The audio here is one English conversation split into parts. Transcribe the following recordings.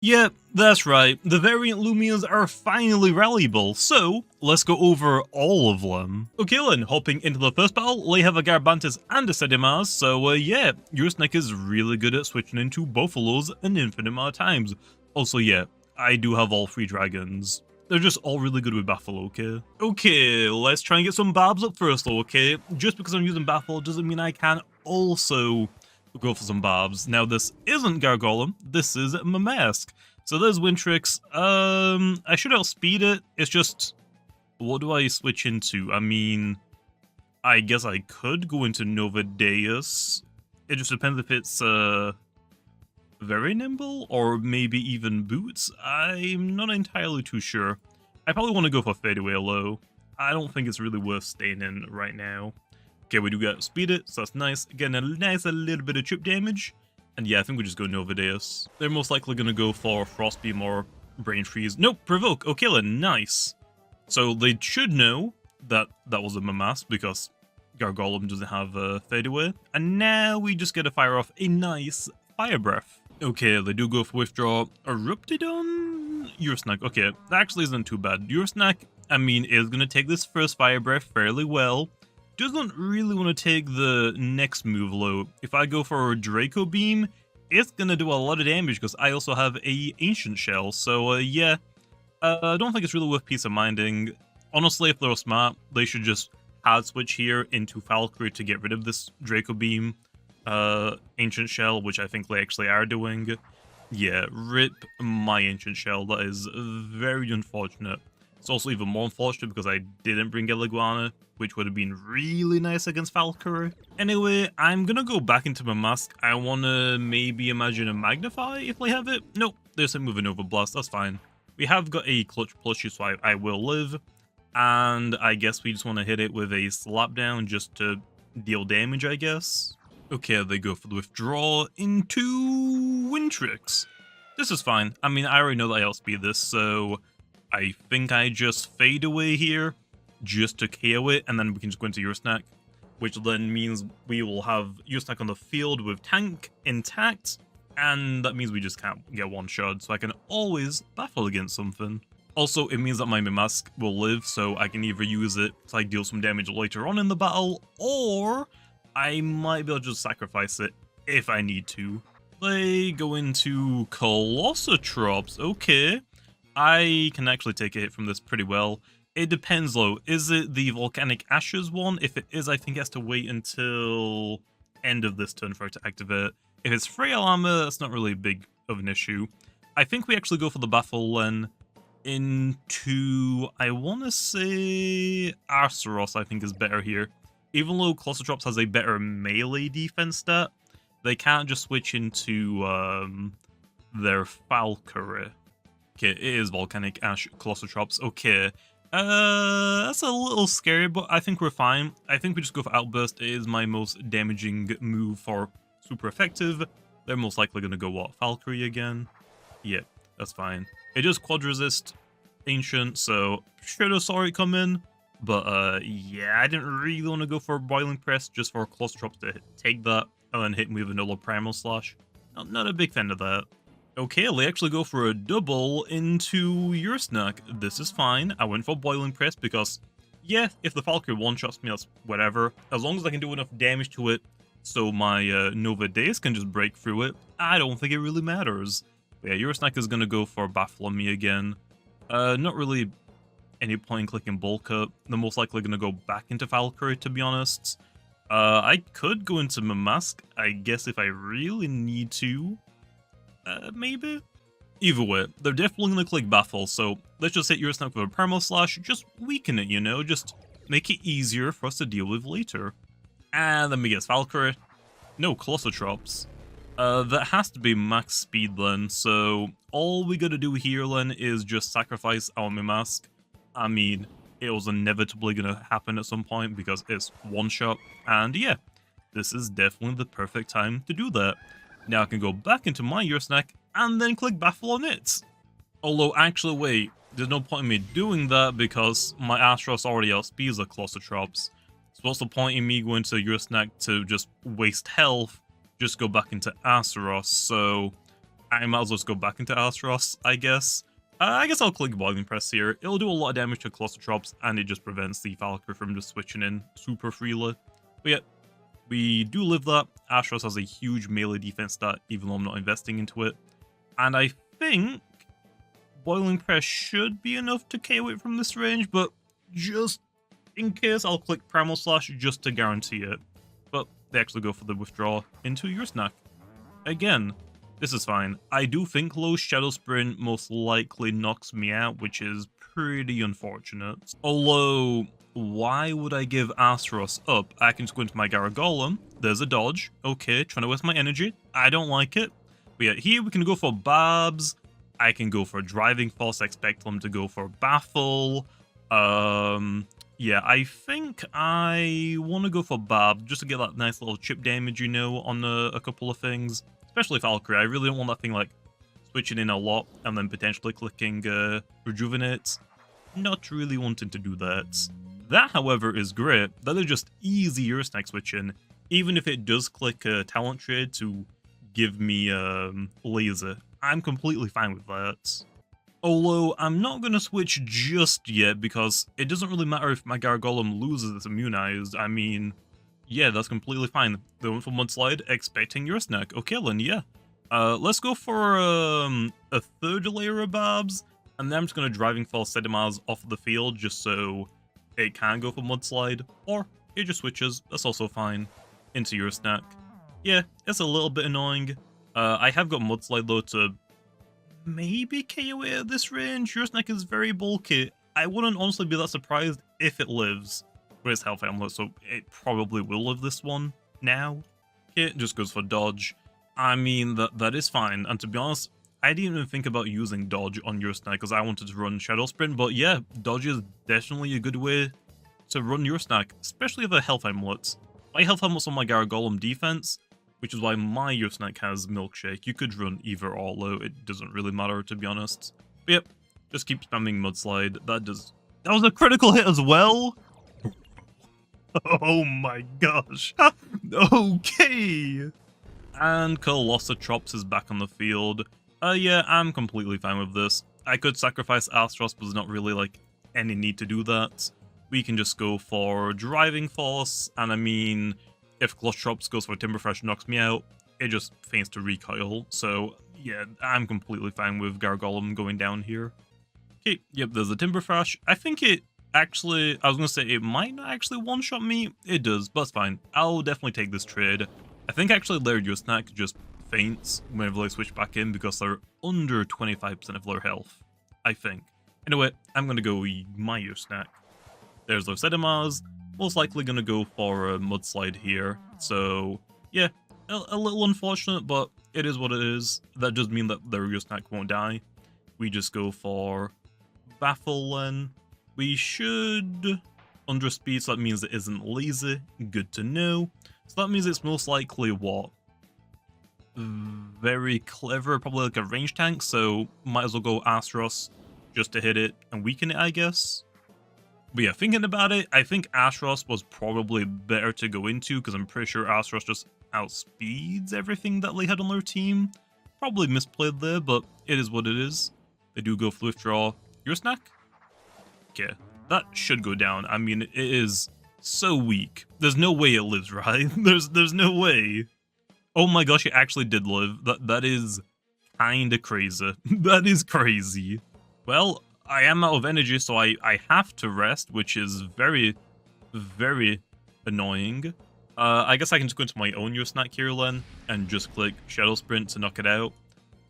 Yep, that's right, the variant Loomians are finally rallyable, so let's go over all of them. Okay then, hopping into the first battle, we have a Garbantis and a Sedimars, so yeah, Ursnac is really good at switching into Buffaloes an infinite amount of times. Also yeah, I do have all 3 dragons. They're just all really good with Baffle, okay? Okay, let's try and get some Barbs up first though, okay? Just because I'm using Baffle doesn't mean I can't also go for some Barbs. Now this isn't Gargolem, this is Mamask. So there's Wintrix. I should outspeed it. It's just, what do I switch into? I mean, I guess I could go into Novadeus. It just depends if it's very nimble or maybe even boots. I'm not entirely too sure. I probably want to go for Fadeaway low. I don't think it's really worth staying in right now. Okay, we do get speed it, so that's nice. Getting a little bit of chip damage. And yeah, I think we just go Novadeus. They're most likely going to go for Frostbeam or Brain Freeze. Nope, Provoke. Okay, then, nice. So they should know that that was a Mamask because Gargolem doesn't have a Fadeaway. And now we just get to fire off a nice Fire Breath. Okay, they do go for Withdraw. Erupted on Ursnac. Okay, that actually isn't too bad. Ursnac, I mean, is going to take this first Fire Breath fairly well. Doesn't really want to take the next move low. If I go for a Draco Beam, it's going to do a lot of damage because I also have a Ancient Shell. So yeah, I don't think it's really worth peace of minding. Honestly, if they're smart, they should just hard switch here into Valkyrie to get rid of this Draco Beam Ancient Shell, which I think they actually are doing. Yeah, rip my Ancient Shell. That is very unfortunate. It's also even more unfortunate because I didn't bring Eliguana, which would have been really nice against Valkyrie. Anyway, I'm gonna go back into my mask. I wanna maybe imagine a Magnify if they have it. Nope, there's a Moving Over Blast, that's fine. We have got a Clutch plushie, so I will live. And I guess we just want to hit it with a Slap Down just to deal damage, I guess. Okay, they go for the Withdraw into Wintrix. This is fine. I mean, I already know that I outspeed this, so I think I just fade away here just to KO it, and then we can just go into Ursnac, which then means we will have Ursnac on the field with tank intact, and that means we just can't get one shot, so I can always baffle against something. Also, it means that my Mamask will live, so I can either use it to like deal some damage later on in the battle, or I might be able to just sacrifice it if I need to. They go into Colossotrops, okay. I can actually take a hit from this pretty well. It depends though, is it the Volcanic Ashes one? If it is, I think it has to wait until end of this turn for it to activate. If it's Frail Armor, that's not really big of an issue. I think we actually go for the Baffle then into, I want to say Arceros I think is better here. Even though Colossotrops has a better melee defense stat, they can't just switch into their Valkyrie. Okay, it is Volcanic Ash Colossotrops. Okay. That's a little scary, but I think we're fine. I think we just go for Outburst. It is my most damaging move for super effective. They're most likely going to go, what, Valkyrie again? Yeah, that's fine. It does Quad Resist Ancient, so should have saw it come in. But, yeah, I didn't really want to go for Boiling Press just for Colossotrops to take that and then hit me with another Primal Slash. Not a big fan of that. Okay, they actually go for a double into Ursnac. This is fine. I went for Boiling Press because, yeah, if the Valkyrie one-shots me, that's whatever. As long as I can do enough damage to it so my Novadeus can just break through it, I don't think it really matters. But yeah, Ursnac is going to go for Baffle on me again. Not really any point in clicking Bulk Up. They're most likely going to go back into Valkyrie, to be honest. I could go into Mamask, I guess, if I really need to. Maybe? Either way, they're definitely going to click Baffle, so let's just hit Ursnac with a Perma Slash, just weaken it, you know, just make it easier for us to deal with later. And then we get Valkyrie. No, Colossotrops. That has to be max speed then, so all we gotta do here then is just sacrifice our Mamask. I mean, it was inevitably gonna happen at some point because it's one shot, and yeah, this is definitely the perfect time to do that. Now I can go back into my Ursnac and then click Baffle on it. Although, actually, wait, there's no point in me doing that because my Astros already outspeeds the Colossotrops. So what's the point in me going to Ursnac to just waste health, just go back into Azeroth? So I might as well just go back into Astaros, I guess. I guess I'll click Boiling Press here. It'll do a lot of damage to Cluster Drops, and it just prevents the Valkyrie from just switching in super freely. But yeah, we do live that. Astaros has a huge melee defense stat, even though I'm not investing into it. And I think Boiling Press should be enough to KO it from this range, but just in case, I'll click Primal Slash just to guarantee it. But they actually go for the withdraw into Ursnac. Again, this is fine. I do think low Shadow Sprint most likely knocks me out, which is pretty unfortunate. Although, why would I give Astaros up? I can squint my Garagolem. There's a dodge. Okay, trying to waste my energy. I don't like it. But yeah, here we can go for Babs. I can go for Driving Force. I expect them to go for Baffle. Yeah, I think I want to go for Babs just to get that nice little chip damage, you know, on a couple of things. Especially Valkyrie. I really don't want that thing, like, switching in a lot and then potentially clicking Rejuvenate. Not really wanting to do that. That, however, is great. That is just easy Ursnac switching, even if it does click a talent trade to give me Laser. I'm completely fine with that. Although, I'm not going to switch just yet, because it doesn't really matter if my Gargolem loses its immunized. I mean, yeah, that's completely fine. They went for Mudslide, expecting Ursnac. Okay, then, yeah. Let's go for a third layer of Babs, and then I'm just going to Driving Force Sedimars off of the field, just so it can go for Mudslide, or it just switches, that's also fine, into Ursnac. Yeah, it's a little bit annoying. I have got Mudslide, though, to maybe KO it at this range. Ursnac is very bulky. I wouldn't honestly be that surprised if it lives. But it's Health Amulet, so it probably will live this one now. It just goes for dodge. I mean, that is fine. And to be honest, I didn't even think about using dodge on Ursnac because I wanted to run Shadow Sprint. But yeah, dodge is definitely a good way to run Ursnac, especially if a Health Amulet. My Health Amulet's on my Garagolem defense, which is why my Ursnac has Milkshake. You could run either or low, it doesn't really matter, to be honest. But yep, just keep spamming Mudslide. That was a critical hit as well? Oh my gosh. Okay. And Colossotrops is back on the field. Yeah, I'm completely fine with this. I could sacrifice Astaros, but there's not really, like, any need to do that. We can just go for Driving Force, and I mean, if Colossotrops goes for Timberfresh knocks me out, it just feigns to recoil. So, yeah, I'm completely fine with Gargolem going down here. Okay, yep, there's a Timberfresh. I think it actually, I was going to say it might not actually one-shot me. It does, but it's fine. I'll definitely take this trade. I think actually their Ursnac just faints whenever they switch back in because they're under 25% of their health, I think. Anyway, I'm going to go my Ursnac. There's their Sedimars. Most likely going to go for a Mudslide here. So, yeah, a little unfortunate, but it is what it is. That does mean that their Ursnac won't die. We just go for Baffle then. We should underspeed, so that means it isn't lazy. Good to know. So that means it's most likely what? Very clever, probably like a range tank, so might as well go Astaros just to hit it and weaken it, I guess. But yeah, thinking about it, I think Astaros was probably better to go into because I'm pretty sure Astaros just outspeeds everything that they had on their team. Probably misplayed there, but it is what it is. They do go for withdraw. Ursnac? Okay, that should go down. I mean, it is so weak. There's no way it lives, right? There's no way. Oh my gosh, it actually did live. That is kinda crazy. That is crazy. Well, I am out of energy, so I have to rest, which is very, very annoying. I guess I can just go into my own Ursnac here then, and just click Shadow Sprint to knock it out.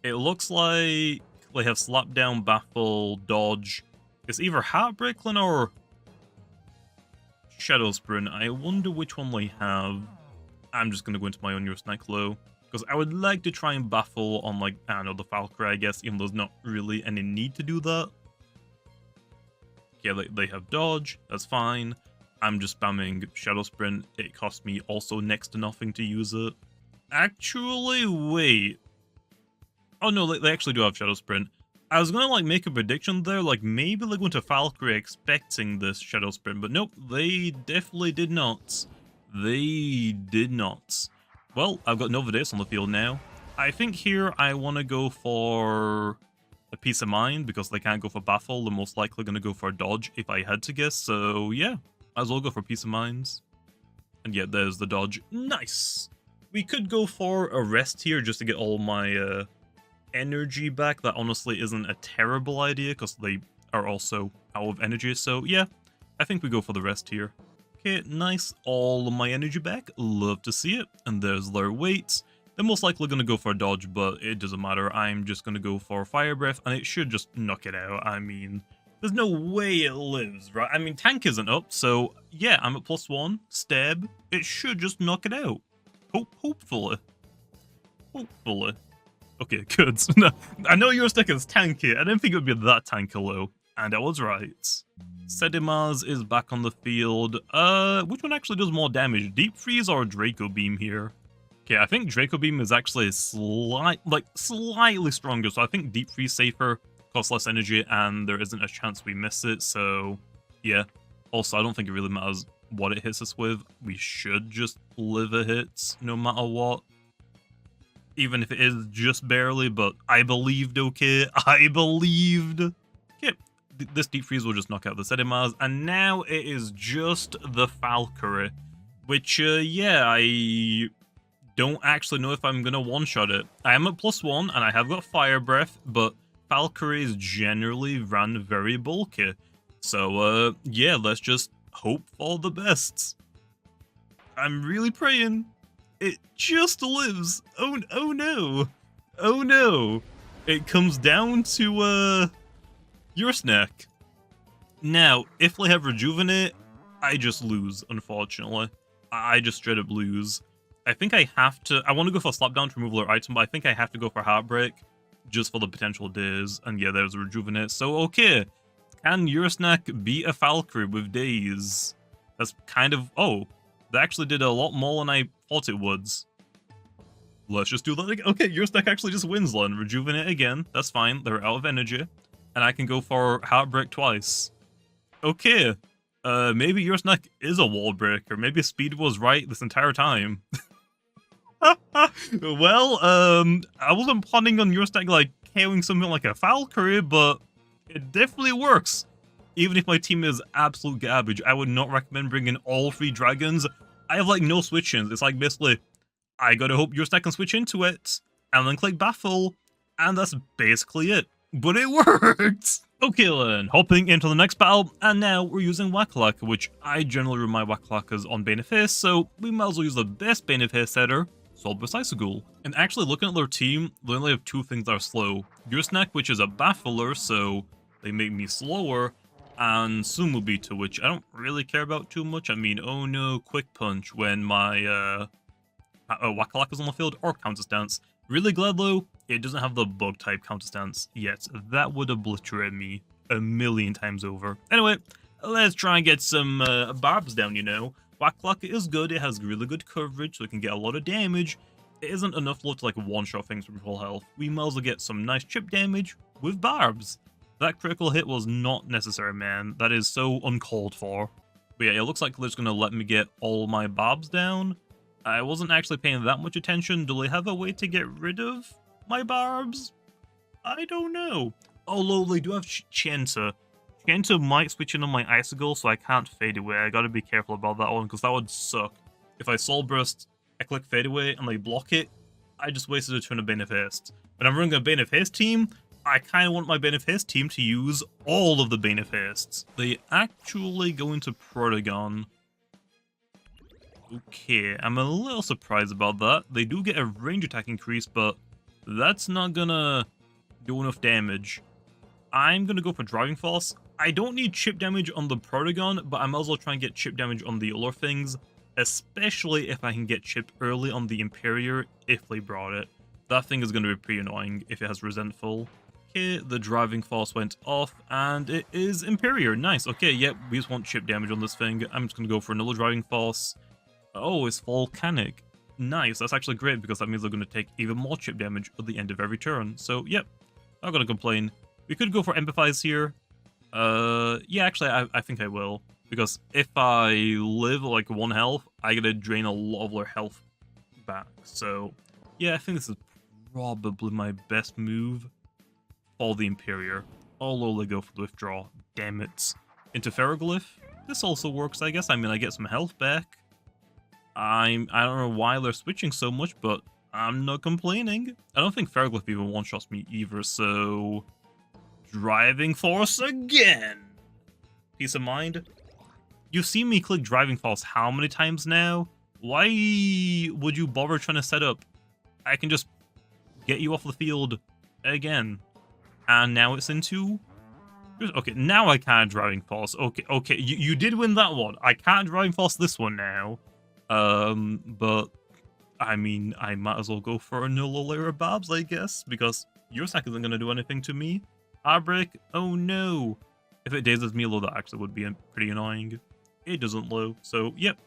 It looks like they have Slap Down, Baffle, Dodge. It's either Heartbreaking or Shadow Sprint. I wonder which one they have. I'm just going to go into my own Ursnac low, because I would like to try and Baffle on, like, I don't know, the Valkyrie, I guess, even though there's not really any need to do that. Yeah, they have Dodge, that's fine. I'm just spamming Shadow Sprint. It cost me also next to nothing to use it. Actually, wait. Oh no, they actually do have Shadow Sprint. I was gonna, like, make a prediction there, like, maybe they're going to Valkyrie expecting this Shadow Sprint, but nope, they definitely did not. They did not. Well, I've got Nova Dace on the field now. I think here I want to go for a Peace of Mind, because they can't go for Baffle. They're most likely going to go for a Dodge if I had to guess. So yeah, might as well go for Peace of Minds. And yeah, there's the Dodge. Nice! We could go for a Rest here just to get all my energy back. That honestly isn't a terrible idea, because they are also out of energy. So yeah, I think we go for the Rest here. Okay, nice. All of my energy back. Love to see it. And there's their weights. They're most likely going to go for a Dodge, but it doesn't matter. I'm just going to go for Fire Breath, and it should just knock it out. I mean, there's no way it lives, right? I mean, Tank isn't up, so yeah, I'm at +1. Stab. It should just knock it out. Hopefully. Hopefully. Okay, good. No, I know Ursnac is tanky. I didn't think it would be that tanky low, and I was right. Sedimaz is back on the field. Which one actually does more damage? Deep Freeze or Draco Beam here? Okay, I think Draco Beam is actually slightly stronger, so I think Deep Freeze safer, costs less energy, and there isn't a chance we miss it, so yeah. Also, I don't think it really matters what it hits us with. We should just live a hit, no matter what. Even if it is just barely, but I believed, okay? I believed! Okay, this Deep Freeze will just knock out the Sedimaz, and now it is just the Valkyrie, which, yeah, I don't actually know if I'm gonna one-shot it. I am at +1, and I have got Fire Breath, but Valkyries generally ran very bulky. So, yeah, let's just hope for the best. I'm really praying. It just lives. Oh no. Oh no. It comes down to, Ursnac. Now, if they have Rejuvenate, I just lose, unfortunately. I just straight up lose. I think I have to... I want to go for Slapdown to remove their item, but I think I have to go for Heartbreak just for the potential days. And yeah, there's a Rejuvenate. So, okay. Can Ursnac beat a Valkyrie with days? That's kind of... Oh, that actually did a lot more than I thought it would. Let's just do that again. Okay, Ursnac actually just wins then. Rejuvenate again. That's fine. They're out of energy. And I can go for Heartbreak twice. Okay. Maybe Ursnac is a wall breaker. Maybe Speed was right this entire time. Well, I wasn't planning on Ursnac, like, KOing something like a Valkyrie, but it definitely works. Even if my team is absolute garbage, I would not recommend bringing all 3 dragons. I have, like, no switch-ins. It's like, basically, I gotta hope Ursnac can switch into it, and then click Baffle, and that's basically it. But it worked! Okay then, hopping into the next battle, and now we're using Waka-Laka, which I generally run my Waka-Lakas on Bane of Haste, so we might as well use the best Bane of Haste setter, Solbus Isogul. And actually looking at their team, they only have 2 things that are slow. Ursnac, which is a Baffler, so they make me slower, and Sumobita, which I don't really care about too much. I mean, oh no, Quick Punch when my Waka-Laka's on the field, or Counter Stance. Really glad though, it doesn't have the bug type Counter Stance yet. That would obliterate me a million times over. Anyway, let's try and get some barbs down, you know. Waka-Laka is good, it has really good coverage, so it can get a lot of damage. It isn't enough though to like one-shot things from full health. We might as well get some nice chip damage with barbs. That critical hit was not necessary, man. That is so uncalled for. But yeah, it looks like they're just gonna let me get all my barbs down. I wasn't actually paying that much attention. Do they have a way to get rid of my barbs? I don't know. Although they do have Chenta. Chenta might switch in on my Icicle, so I can't fade away. I gotta be careful about that one, because that would suck. If I Soul Burst, I click fade away, and they block it, I just wasted a turn of Bane of Haste. When I'm running a Bane of Haste team, I kind of want my Bane of Haste team to use all of the Bane of Hastes. They actually go into Protagon. Okay, I'm a little surprised about that. They do get a range attack increase, but that's not gonna do enough damage. I'm gonna go for Driving Force. I don't need chip damage on the Protagon, but I might as well try and get chip damage on the other things, especially if I can get chip early on the Imperior if they brought it. That thing is gonna be pretty annoying if it has Resentful. Okay, the Driving Force went off, and it is Imperior. Nice. Okay, yep, we just want chip damage on this thing. I'm just gonna go for another Driving Force. Oh, it's Volcanic. Nice, that's actually great because that means they're going to take even more chip damage at the end of every turn. So, yep, not going to complain. We could go for Empathize here. Yeah, actually, I think I will. Because if I live like 1 health, I gotta drain a lot of their health back. So, yeah, I think this is probably my best move for the Imperior. I'll only go for the withdraw. Damn it. Into Ferroglyph. This also works, I guess. I mean, I get some health back. I don't know why they're switching so much, but I'm not complaining. I don't think Ferroglyph even one-shots me either, so... Driving Force again! Peace of mind. You've seen me click Driving Force how many times now? Why would you bother trying to set up? I can just get you off the field again. And now it's into... Okay, now I can't Driving Force. Okay, you did win that one. I can't Driving Force this one now. But... I mean, I might as well go for a null layer of Babs, I guess, because Ursnac isn't going to do anything to me. Heartbreak? Oh no. If it dazes me low, that actually would be pretty annoying. It doesn't low, so yep.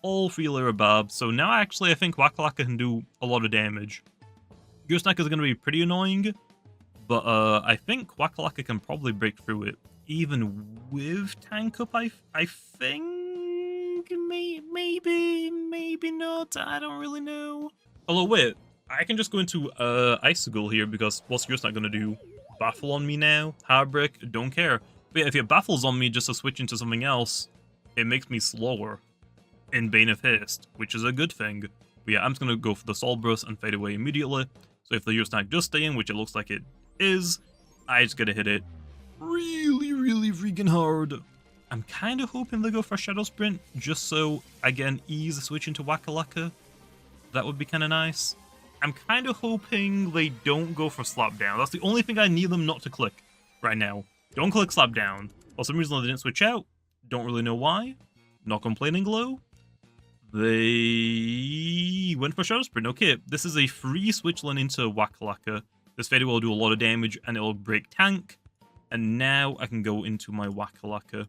All 3 layer of Babs. So now actually I think Waka-Laka can do a lot of damage. Ursnac is going to be pretty annoying, but I think Waka-Laka can probably break through it. Even with Tank Up, I think? Maybe not. I don't really know. Although, wait. I can just go into Icicle here because what's Ursnac going to do? Baffle on me now? Heartbreak? Don't care. But yeah, if it baffles on me just to switch into something else, it makes me slower in Bane of Haste, which is a good thing. But yeah, I'm just going to go for the Soul Burst and fade away immediately. So if the Ursnac does stay in, which it looks like it is, I just gotta hit it really freaking hard. I'm kind of hoping they go for Shadow Sprint, just so I get an ease switch into Waka-Laka. That would be kind of nice. I'm kind of hoping they don't go for Slap Down. That's the only thing I need them not to click right now. Don't click Slap Down. For some reason they didn't switch out. Don't really know why. Not complaining low. They went for Shadow Sprint. Okay, this is a free switch lane into Waka-Laka. This fade will do a lot of damage and it will break tank. And now I can go into my Waka-Laka.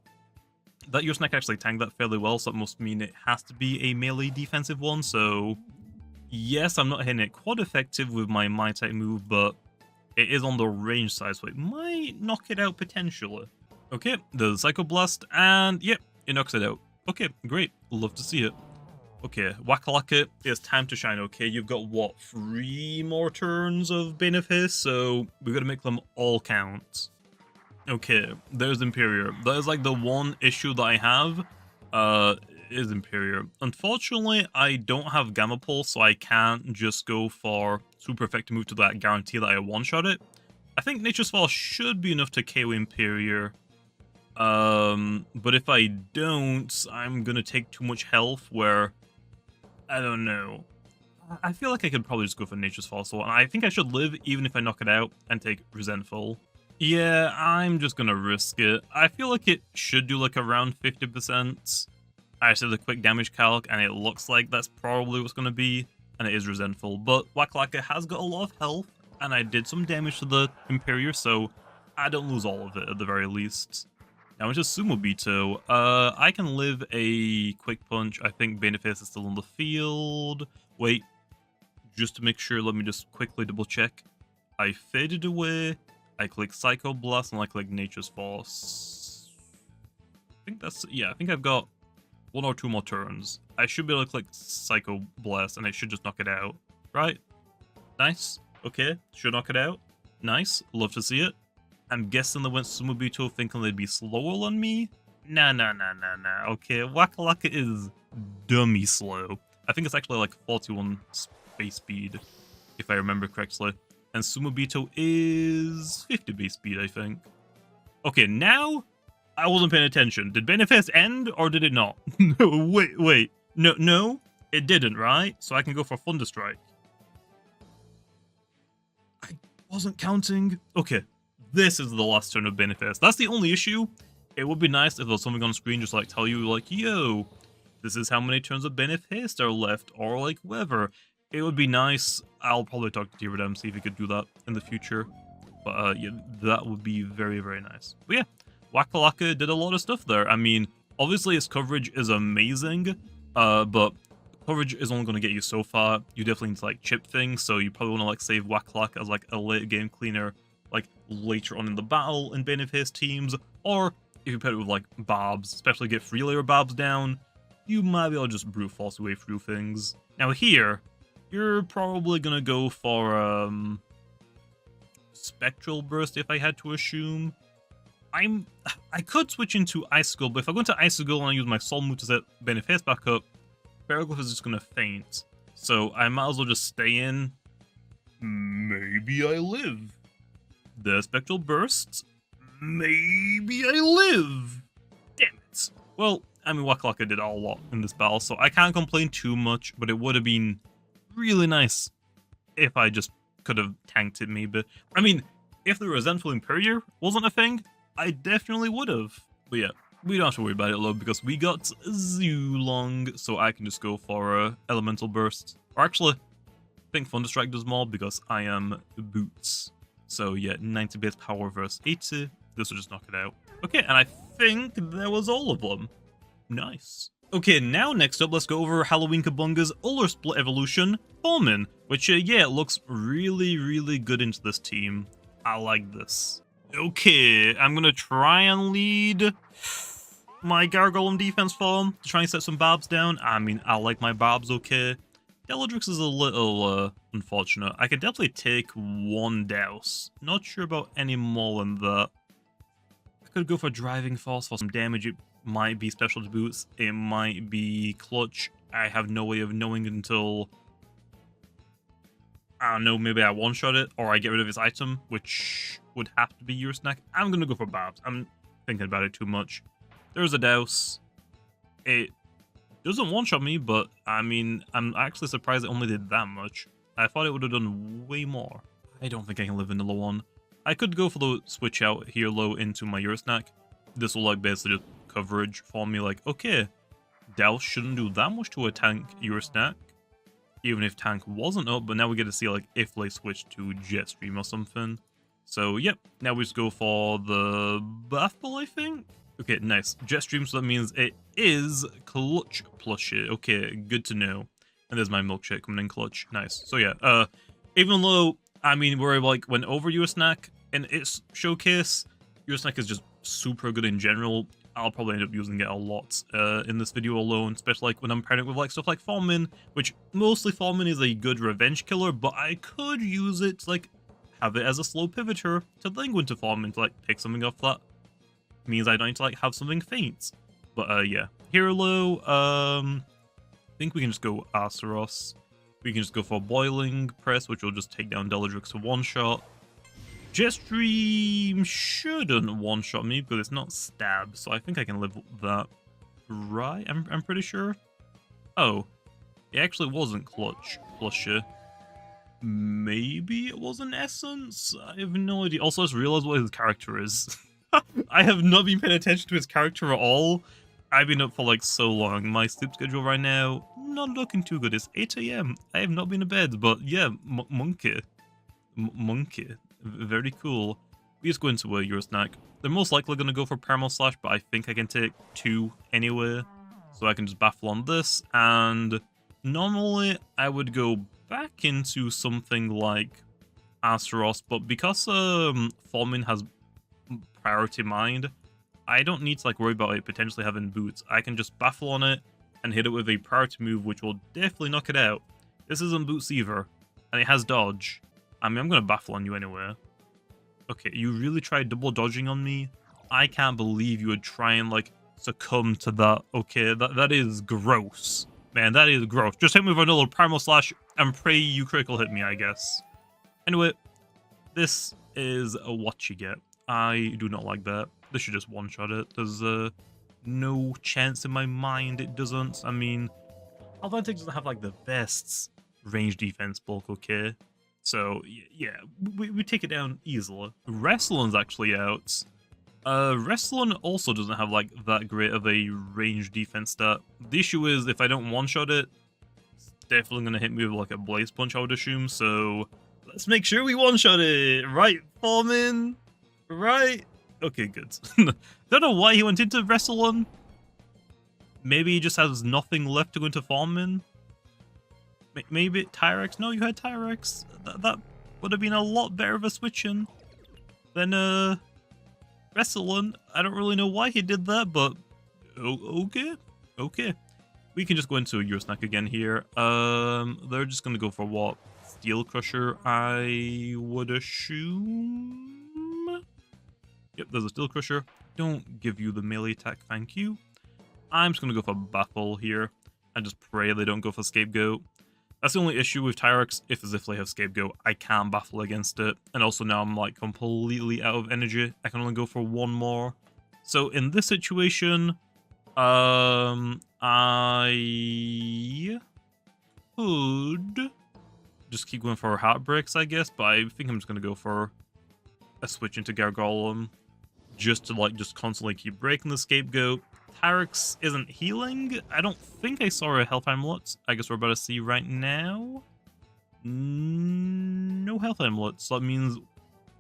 That Ursnac actually tanked that fairly well, so that must mean it has to be a melee defensive one, so... Yes, I'm not hitting it quite effective with my My-type move, but it is on the range side, so it might knock it out potentially. Okay, the Psycho Blast, and yep, it knocks it out. Okay, great. Love to see it. Okay, Waka-Laka, it's time to shine, okay? You've got, what, 3 more turns of Bane of Haste, so we've got to make them all count. Okay, there's Imperior. That is like the one issue that I have, is Imperior. Unfortunately, I don't have Gamma Pulse, so I can't just go for super effective move to that guarantee that I one-shot it. I think Nature's Fall should be enough to KO Imperior. But if I don't, I'm gonna take too much health where, I don't know. I feel like I could probably just go for Nature's Fall, so I think I should live even if I knock it out and take Resentful. Yeah, I'm just gonna risk it. I feel like it should do like around 50%. I just did a quick damage calc and it looks like that's probably what's gonna be, and it is Resentful. But Waka-Laka has got a lot of health, and I did some damage to the Imperior, so I don't lose all of it at the very least. Now into Sumo Bito. I can live a quick punch. I think Bane of Haste is still on the field. Wait, just to make sure, let me just quickly double check. I faded away. I click Psycho Blast and I click Nature's Force. I think that's, yeah, I think I've got 1 or 2 more turns. I should be able to click Psycho Blast and it should just knock it out, right? Nice. Okay, should knock it out. Nice. Love to see it. I'm guessing they went Sumo Bito thinking they'd be slower than me. Nah. Okay, Waka-Laka is dummy slow. I think it's actually like 41 base speed, if I remember correctly. And Sumo Bito is 50 base speed, I think. Okay, now I wasn't paying attention. Did Bane of Haste end or did it not? No, wait. No, it didn't, right? So I can go for Thunderstrike. I wasn't counting. Okay, this is the last turn of Bane of Haste. That's the only issue. It would be nice if there was something on screen just like tell you like, yo, this is how many turns of Bane of Haste are left, or like whatever. It would be nice. I'll probably talk to T-Redem, see if he could do that in the future. But yeah, that would be very, very nice. But yeah, Waka-Laka did a lot of stuff there. I mean, obviously his coverage is amazing, but coverage is only going to get you so far. You definitely need to like chip things, so you probably want to like save Waka-Laka as like a late game cleaner, like later on in the battle in Bane of Haste teams, or if you put it with like Barbs, especially get 3 layer Barbs down, you might be able to just brute force your way through things. Now here, you're probably gonna go for Spectral Burst if I had to assume. I could switch into Icicle, but if I go into Icicle and I use my Soul Move to set Beneface back up, Ferroglyph is just gonna faint. So I might as well just stay in. Maybe I live. The Spectral Burst. Maybe I live. Damn it. Well, I mean, Waka-Laka did a lot in this battle, so I can't complain too much, but it would have been really nice if I just could have tanked it, maybe. I mean, if the Resentful Imperior wasn't a thing, I definitely would have. But yeah, we don't have to worry about it, though, because we got Zulong, so I can just go for Elemental Burst. Or actually, I think Thunderstrike does more because I am Boots. So yeah, 90 base power versus 80. This will just knock it out. Okay, and I think that was all of them. Nice. Okay, now next up, let's go over Halloween Kabunga's Uller Split evolution, Thawmin, which, yeah, it looks really, really good into this team. I like this. Okay, I'm gonna try and lead my Gargolem defense form to try and set some Barbs down. I mean, I like my Barbs, okay. Deladrix is a little unfortunate. I could definitely take one Douse. Not sure about any more than that. I could go for Driving Force for some damage. It might be Special Boots. It might be Clutch. I have no way of knowing until, I don't know, maybe I one-shot it or I get rid of his item, which would have to be Ursnac. I'm going to go for Barbs. I'm thinking about it too much. There's a Douse. It doesn't one-shot me, but I mean, I'm actually surprised it only did that much. I thought it would have done way more. I don't think I can live vanilla one. I could go for the switch out here low into my Ursnac. This will like basically just coverage for me, like, okay, Douse shouldn't do that much to a tank Ursnac, even if tank wasn't up, but now we get to see like if they switch to Jetstream or something. So yep, now we just go for the Baffle, I think. Okay, nice. Jetstream, so that means it is Clutch plushie. Okay, good to know. And there's my Milkshake coming in Clutch. Nice. So yeah, even though, I mean, we're like went over Ursnac in its showcase, Ursnac is just super good in general. I'll probably end up using it a lot in this video alone, especially like when I'm pairing it with like stuff like Thawmin, which mostly Thawmin is a good revenge killer, but I could use it to like have it as a slow pivoter to then go into Thawmin to like take something off that. Means I don't need to like have something faint. But yeah, here low, I think we can just go Azeroth. We can just go for Boiling Press, which will just take down Deladrix to one shot. Jetstream shouldn't one-shot me, but it's not stab, so I think I can live with that. Right? I'm pretty sure. Oh, it actually wasn't Clutch plushie. Maybe it was an Essence? I have no idea. Also, I just realized what his character is. I have not been paying attention to his character at all. I've been up for like so long. My sleep schedule right now, not looking too good. It's 8 AM. I have not been to bed, but yeah, Monkey. Monkey. Very cool. We just go into a Ursnac. They're most likely going to go for Permal Slash, but I think I can take 2 anyway. So I can just Baffle on this, and normally I would go back into something like Azeroth, but because Thawmin has Priority Mind, I don't need to like worry about it potentially having boots. I can just Baffle on it and hit it with a priority move, which will definitely knock it out. This isn't boots either, and it has dodge. I mean, I'm going to Baffle on you anyway. Okay, you really tried double dodging on me? I can't believe you would try and, like, succumb to that. Okay, that is gross. Man, that is gross. Just hit me with another Primal Slash and pray you critical hit me, I guess. Anyway, this is what you get. I do not like that. This should just one-shot it. There's no chance in my mind it doesn't. I mean, Advantage doesn't have, like, the best range defense bulk, okay? So, yeah, we take it down easily. Wrestlin's actually out. Wrestlin also doesn't have, like, that great of a range defense stat. The issue is, if I don't one-shot it, it's definitely going to hit me with, like, a Blaze Punch, I would assume. So, let's make sure we one-shot it. Right, Thawmin? Right? Okay, good. Don't know why he went into Wrestlin. Maybe he just has nothing left to go into Thawmin. Maybe Tyrex? No, you had Tyrex. That would have been a lot better of a switch-in than Wrestling. I don't really know why he did that, but okay. we can just go into Ursnac again here. They're just gonna go for what? Steel Crusher, I would assume. Yep, there's a Steel Crusher. Don't give you the melee attack, thank you. I'm just gonna go for Baffle here and just pray they don't go for Scapegoat. That's the only issue with Tyrex. If they have Scapegoat, I can't Baffle against it. And also now I'm like completely out of energy. I can only go for one more. So in this situation, I could just keep going for Heartbreaks, I guess, but I think I'm just gonna go for a switch into Gargolem just to like just constantly keep breaking the Scapegoat. Tyrex isn't healing. I don't think I saw a health amulet. I guess we're about to see right now. No health amulet. So that means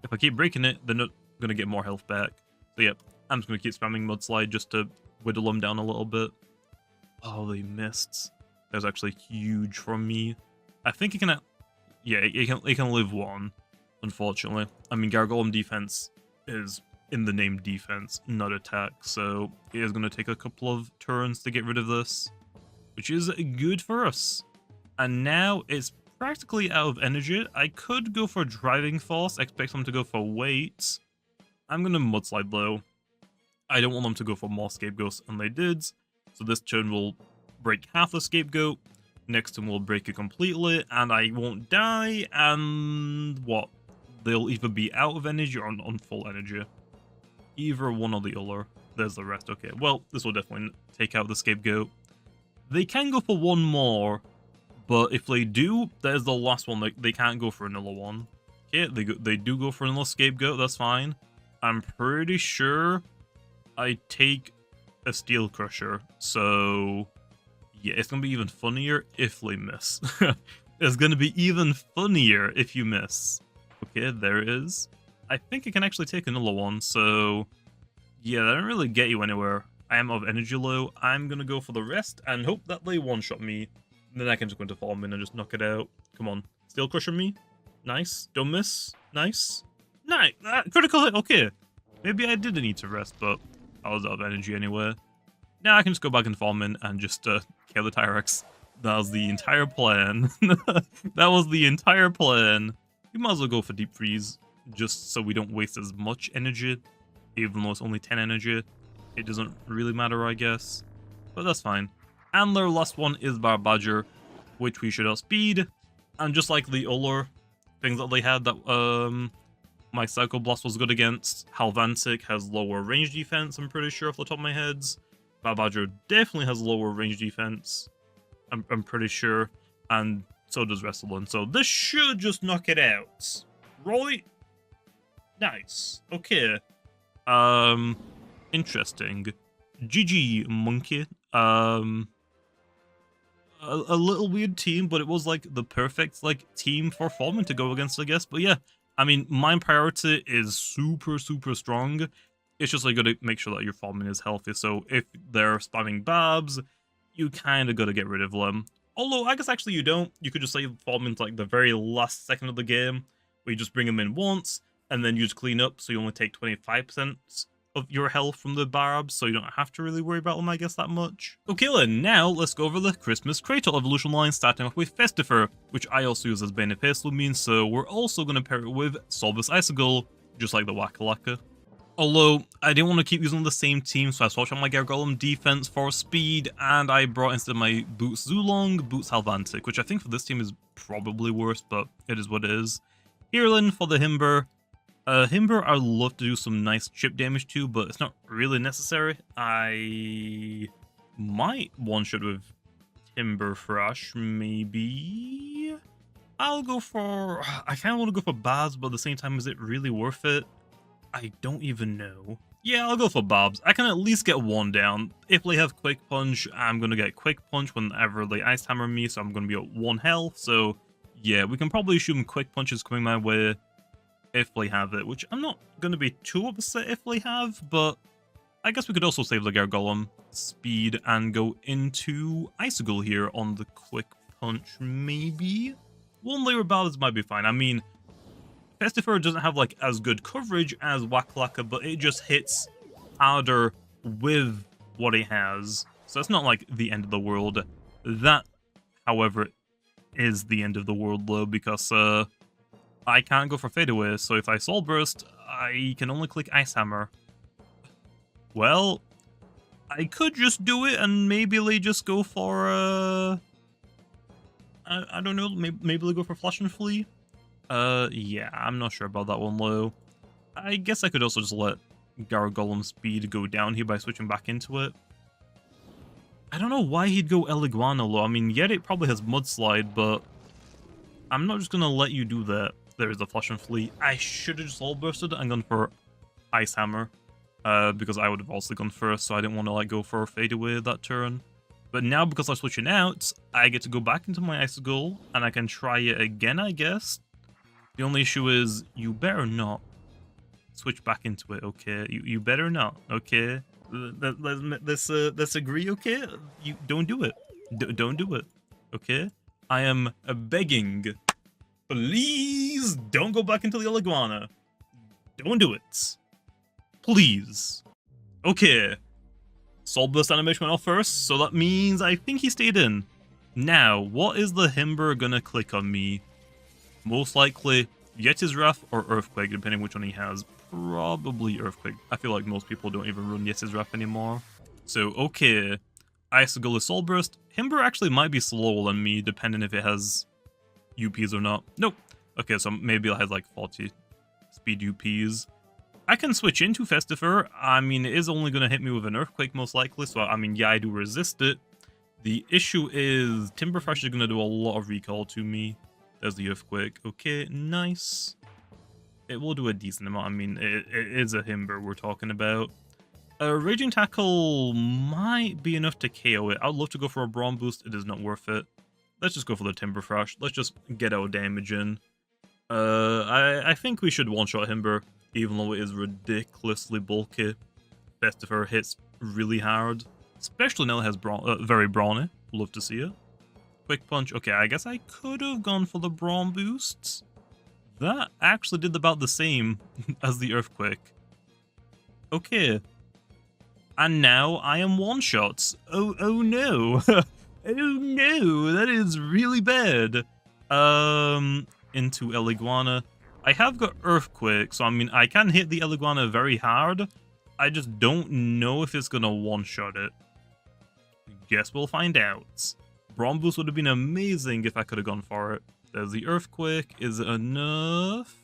if I keep breaking it, they're not gonna get more health back. So yeah, I'm just gonna keep spamming Mudslide just to whittle them down a little bit. Oh, they missed. That was actually huge from me. I think it can, yeah, it can live one, unfortunately. I mean, Gargolem defense is in the name defense, not attack, so it is going to take a couple of turns to get rid of this, which is good for us. And now it's practically out of energy. I could go for Driving Force, expect them to go for Weight. I'm going to Mudslide though. I don't want them to go for more Scapegoats, and they did. So this turn will break half the Scapegoat, next turn will break it completely, and I won't die, and what? They'll either be out of energy or on full energy. Either one or the other. There's the rest. Okay, well, this will definitely take out the Scapegoat. They can go for one more, but if they do, there's the last one. They can't go for another one. Okay, they do go for another Scapegoat, that's fine. I'm pretty sure I take a Steel Crusher, so yeah, it's gonna be even funnier if they miss. It's gonna be even funnier if you miss. Okay, there it is. I think I can actually take another one, so yeah, that didn't really get you anywhere. I am of energy low. I'm gonna go for the rest and hope that they one-shot me. Then I can just go into Thawmin and just knock it out. Come on, Steel Crusher me. Nice. Don't miss. Nice. Nice. Critical hit. Okay. Maybe I did need to rest, but I was out of energy anyway. Now I can just go back in Thawmin and just kill the Tyrex. That was the entire plan. That was the entire plan. We might as well go for Deep Freeze, just so we don't waste as much energy. Even though it's only 10 energy, it doesn't really matter, I guess. But that's fine. And their last one is Barbadger, which we should outspeed. And just like the other things that they had that my Psycho Blast was good against, Halvantic has lower range defense, I'm pretty sure off the top of my head. Barbadger definitely has lower range defense, I'm pretty sure. And so does Wrestling. So this should just knock it out. Right? Nice. Okay. Interesting. GG, Monkey. A little weird team, but it was like the perfect like team for Thawmin to go against, I guess. But yeah, I mean, my priority is super strong. It's just like gotta make sure that your Thawmin is healthy. So if they're spamming Babs, you kind of gotta get rid of them. Although I guess actually you don't. You could just save Thawmin to like the very last second of the game, where you just bring them in once and then you just clean up, so you only take 25% of your health from the barbs, so you don't have to really worry about them, I guess, that much. Okay then, now let's go over the Christmas Kratos evolution line, starting off with Festifir, which I also use as Beneface Loomian, so we're also going to pair it with Solvus Icicle, just like the Waka-Laka. Although, I didn't want to keep using the same team, so I switched out my Gargolem defense for speed, and I brought instead of my Boots Zulong, Boots Halvantic, which I think for this team is probably worse, but it is what it is. Heerlin for the Himber. Himber I'd love to do some nice chip damage to, but it's not really necessary. I might one-shot with Timber Thrash, maybe? I'll go for... I kind of want to go for Barbs, but at the same time, is it really worth it? I don't even know. Yeah, I'll go for Barbs. I can at least get one down. If they have Quick Punch, I'm going to get Quick Punch whenever they Ice Hammer me, so I'm going to be at 1 health. So, yeah, we can probably assume Quick Punch is coming my way if they have it, which I'm not going to be too upset if they have, but I guess we could also save the Gargolem speed and go into Icicle here on the Quick Punch, maybe? One layer Ballads might be fine. I mean, Festifir doesn't have like as good coverage as Waka-Laka, but it just hits harder with what it has. So it's not like the end of the world. That, however, is the end of the world though, because I can't go for fadeaway, so if I Soul Burst, I can only click Ice Hammer. Well, I could just do it and maybe they just go for I don't know, maybe they go for Flash and Flee? Yeah, I'm not sure about that one, though. I guess I could also just let Gargoleme's speed go down here by switching back into it. I don't know why he'd go Eliguana, though. I mean, yet it probably has Mudslide, but I'm not just gonna let you do that. There's the Flash and Flee. I should have just all bursted and gone for Ice Hammer, because I would have also gone first, so I didn't want to like go for a fadeaway that turn. But now, because I'm switching out, I get to go back into my Icicle, and I can try it again, I guess. The only issue is, you better not switch back into it, okay? You better not, okay? Let's agree, okay? You don't do it. Don't do it, okay? I am begging. Please don't go back into the Eliguana. Don't do it. Please. Okay. Soul Burst animation went off first, so that means I think he stayed in. Now, what is the Himber gonna click on me? Most likely, Yeti's Wrath or Earthquake, depending which one he has. Probably Earthquake. I feel like most people don't even run Yeti's Wrath anymore. So, okay. Icicle is Soul Burst. Himber actually might be slower than me, depending if it has UPs or not. Nope. Okay, so maybe it has like 40 speed UPs. I can switch into Festifir. I mean, it is only going to hit me with an Earthquake most likely, so I mean, yeah, I do resist it. The issue is Timberfresh is going to do a lot of recall to me. There's the Earthquake. Okay, nice. It will do a decent amount. I mean, it is a Himber we're talking about. Raging Tackle might be enough to KO it. I'd love to go for a Brawn boost. It is not worth it. Let's just go for the Timberfresh. Let's just get our damage in. I think we should one-shot Himber, even though it is ridiculously bulky. Festifir hits really hard, especially now it has very brawny. Love to see it. Quick Punch. Okay, I guess I could have gone for the Brawn boosts. That actually did about the same as the Earthquake. Okay. And now I am one-shot. Oh no. Oh no, that is really bad. Into Eliguana. I have got Earthquake, so I mean, I can hit the Eliguana very hard. I just don't know if it's gonna one-shot it. Guess we'll find out. Brawn Boost would have been amazing if I could have gone for it. There's the Earthquake. Is it enough?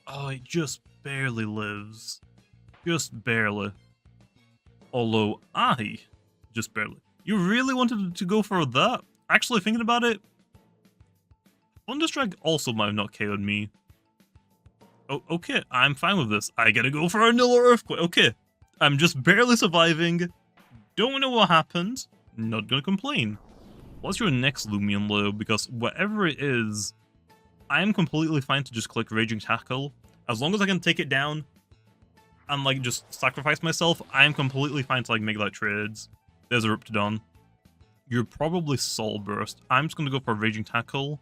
Oh, it just barely lives. Just barely. Although, just barely. You really wanted to go for that? Actually, thinking about it, Thunderstrike also might have not KO'd me. Oh, okay, I'm fine with this. I gotta go for another Earthquake. Okay, I'm just barely surviving. Don't know what happened. Not gonna complain. What's your next Loomian, though? Because whatever it is, I am completely fine to just click Raging Tackle. As long as I can take it down and, like, just sacrifice myself, I am completely fine to, like, make that trades. There's a Riptidon. You're probably Soul Burst. I'm just gonna go for Raging Tackle.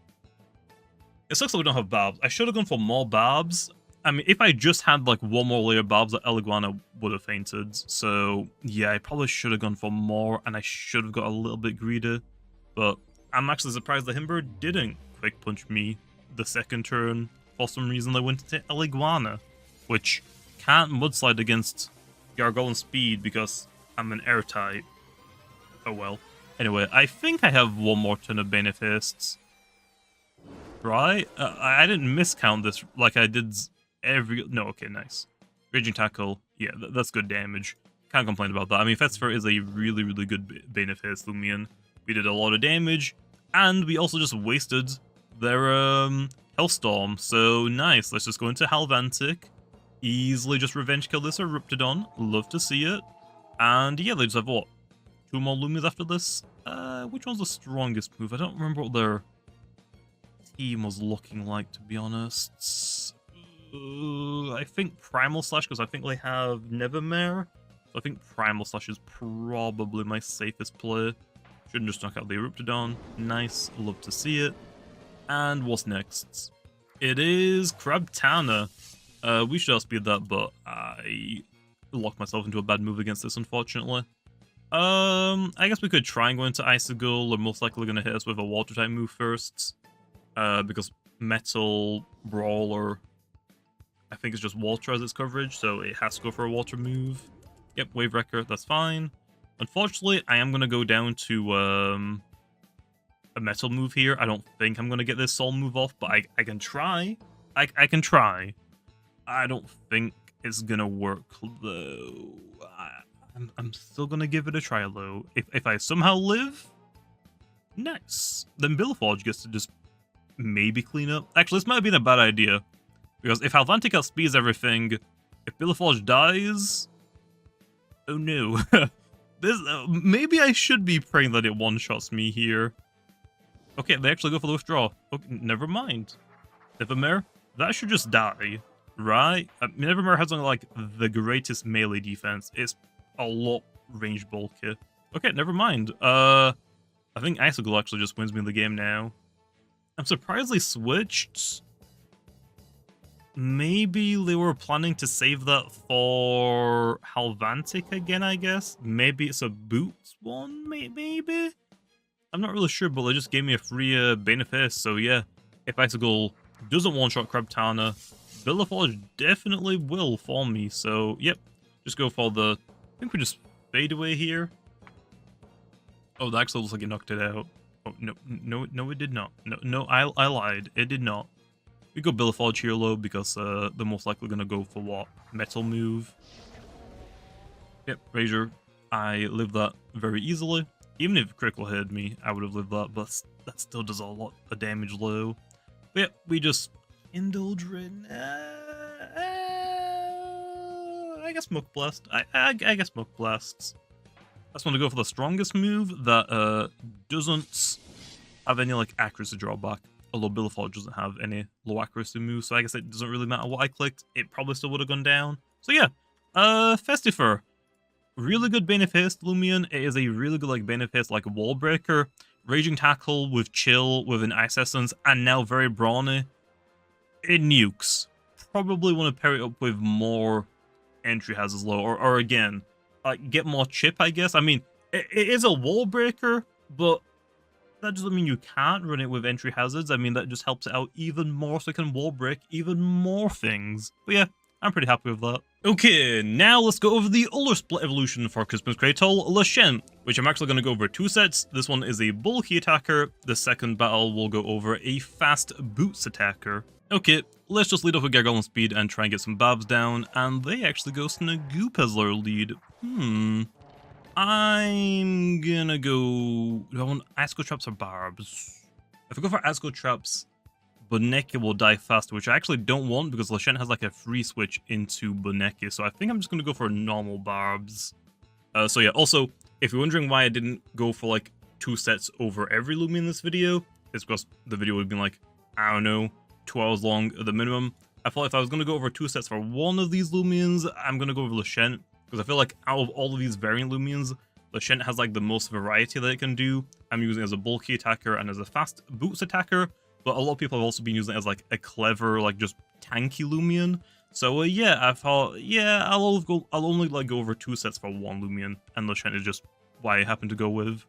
It sucks that we don't have Barbs. I should have gone for more Barbs. I mean, if I just had, like, one more layer of Barbs, that Eliguana would have fainted. So, yeah, I probably should have gone for more, and I should have got a little bit greedy. But I'm actually surprised the Himber didn't Quick Punch me the second turn. For some reason, they went into Eliguana, which can't Mudslide against Gargoyle Speed because I'm an Air type. Oh well. Anyway, I think I have one more turn of Benefists. Right? I didn't miscount this like I did every... No, okay, nice. Raging Tackle, yeah, that's good damage. Can't complain about that. I mean, Festifir is a really, really good Benefist Loomian. We did a lot of damage, and we also just wasted their Hellstorm. So, nice. Let's just go into Halvantic. Easily just revenge kill this Riptidon. Love to see it. And yeah, they just have what? 2 more Loomians after this? Which one's the strongest move? I don't remember what their team was looking like, to be honest. I think Primal Slash, because I think they have Nevermare. So I think Primal Slash is probably my safest play. Shouldn't just knock out the Riptidon. Nice, love to see it. And what's next? It is Crabtana. We should outspeed that, but I locked myself into a bad move against this, unfortunately. I guess we could try and go into Icicle. They're most likely going to hit us with a water type move first. Because Metal Brawler, I think it's just water as its coverage, so it has to go for a water move. Yep, Wave Wrecker, that's fine. Unfortunately, I am going to go down to a metal move here. I don't think I'm going to get this soul move off, but I can try. I can try. I don't think it's going to work, though. I'm still going to give it a try, though. If I somehow live, nice. Then Billforge gets to just maybe clean up. Actually, this might have been a bad idea. Because if Halvantic outspeeds everything, if Billforge dies... Oh no. This maybe I should be praying that it one-shots me here. Okay, they actually go for the withdraw. Okay, never mind. Nevermare, that should just die, right? Nevermare has only like the greatest melee defense. It's a lot range bulky. Okay, never mind. I think Icicle actually just wins me the game now. I'm surprised they switched. Maybe they were planning to save that for Halvantic again, I guess? Maybe it's a boots one, maybe? I'm not really sure, but they just gave me a free Benefice, so yeah. If Icicle doesn't one-shot Krabtana, Billforge definitely will fall me, so yep. Just go for the... I think we just fade away here. Oh, that actually looks like it knocked it out. Oh, no, it did not. No, I lied. It did not. We go Billforge here low because they're most likely going to go for what? Metal move. Yep, Razor. I lived that very easily. Even if critical hit me, I would have lived that, but that still does a lot of damage low. But yeah, we just indulge in... I guess Muck Blast. I guess Muck Blasts. I just want to go for the strongest move that doesn't have any like accuracy drawback. Although Billforge doesn't have any low accuracy moves, so I guess it doesn't really matter what I clicked. It probably still would have gone down. So yeah, Festifir. Really good Benefice, Loomian. It is a really good like Benefice, like Wall Breaker, Raging Tackle with Chill, with an Ice Essence, and now very brawny. It nukes. Probably want to pair it up with more entry hazards low, or again, like get more chip, I guess. I mean, it is a Wall Breaker, but that doesn't mean you can't run it with entry hazards. I mean, that just helps it out even more so it can wall break even more things. But yeah, I'm pretty happy with that. Okay, now let's go over the Uller Split evolution for Christmas Kratos Leshent, which I'm actually going to go over two sets. This one is a bulky attacker. The second battle will go over a fast boots attacker. Okay, let's just lead off with Gargoyle Speed and try and get some Babs down, and they actually go Snagoop as their lead. I'm gonna go... Do I want Icicle Traps or Barbs? If I go for Icicle Traps, Bonecki will die faster, which I actually don't want because Leshent has like a free switch into Bonecki, so I think I'm just gonna go for normal Barbs. So yeah, also, if you're wondering why I didn't go for like two sets over every Loomian in this video, it's because the video would have been like, I don't know, 2 hours long at the minimum. I thought if I was gonna go over two sets for one of these Loomians, I'm gonna go over Leshent. Because I feel like out of all of these variant Loomians, Leshent has like the most variety that it can do. I'm using it as a bulky attacker and as a fast boots attacker, but a lot of people have also been using it as like a clever, like just tanky Loomian. So yeah, I thought, yeah, I'll only like go over two sets for one Loomian, and Leshent is just why I happen to go with.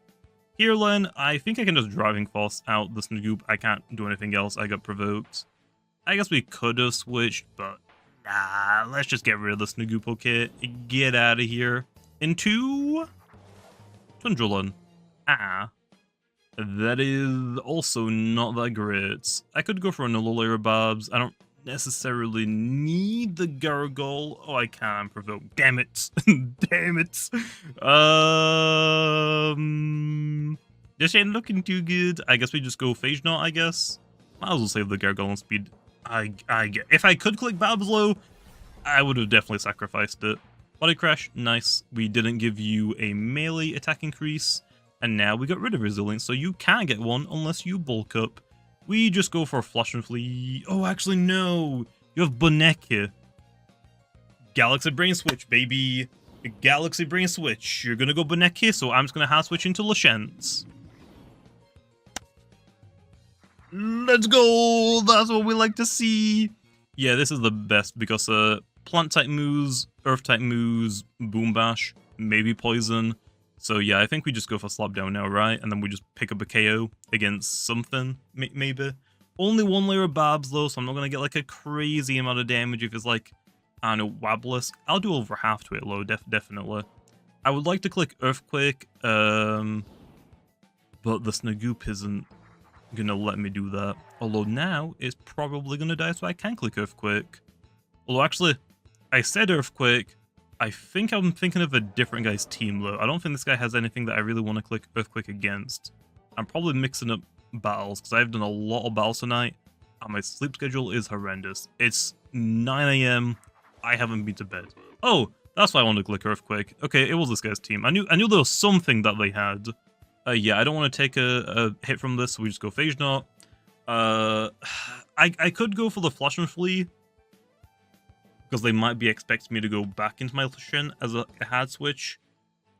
Here, Len, I think I can just Driving Force out the Snagoop. I can't do anything else. I got provoked. I guess we could have switched, but nah, let's just get rid of the Snagoop, okay? Get out of here. Into Tundrolon. That is also not that great. I could go for a Null Layer Babs. I don't necessarily need the Gargoyle. Oh, I can provoke. Damn it. Damn it. This ain't looking too good. I guess we just go Phage Knot, I guess. Might as well save the Gargoyle on speed. I get. If I could click Babs low, I would have definitely sacrificed it. Body Crash, nice. We didn't give you a melee attack increase, and now we got rid of Resilience, so you can't get one unless you bulk up. We just go for Flash and Flee. Oh, actually, no. You have Bonecki. Galaxy Brain Switch, baby. Galaxy Brain Switch. You're gonna go Bonecki, so I'm just gonna hard switch into Leshent. Let's go! That's what we like to see! Yeah, this is the best because plant type moves, earth type moves, Boom Bash, maybe Poison. So yeah, I think we just go for slap down now, right? And then we just pick up a KO against something, maybe. Only one layer of barbs though, so I'm not gonna get like a crazy amount of damage if it's like, I don't know, Wabless. I'll do over half to it low, definitely. I would like to click Earthquake, but the Snagoop isn't gonna let me do that. Although now it's probably gonna die, so I can click Earthquake. Although actually, I said Earthquake. I think I'm thinking of a different guy's team though. I don't think this guy has anything that I really want to click Earthquake against. I'm probably mixing up battles because I've done a lot of battles tonight and my sleep schedule is horrendous. It's 9 AM. I haven't been to bed. Oh, that's why I wanted to click Earthquake. Okay, it was this guy's team. I knew there was something that they had. Yeah, I don't want to take a hit from this, so we just go Phage Knot. I could go for the Flash and Flee, because they might be expecting me to go back into my Leshent as a hard switch.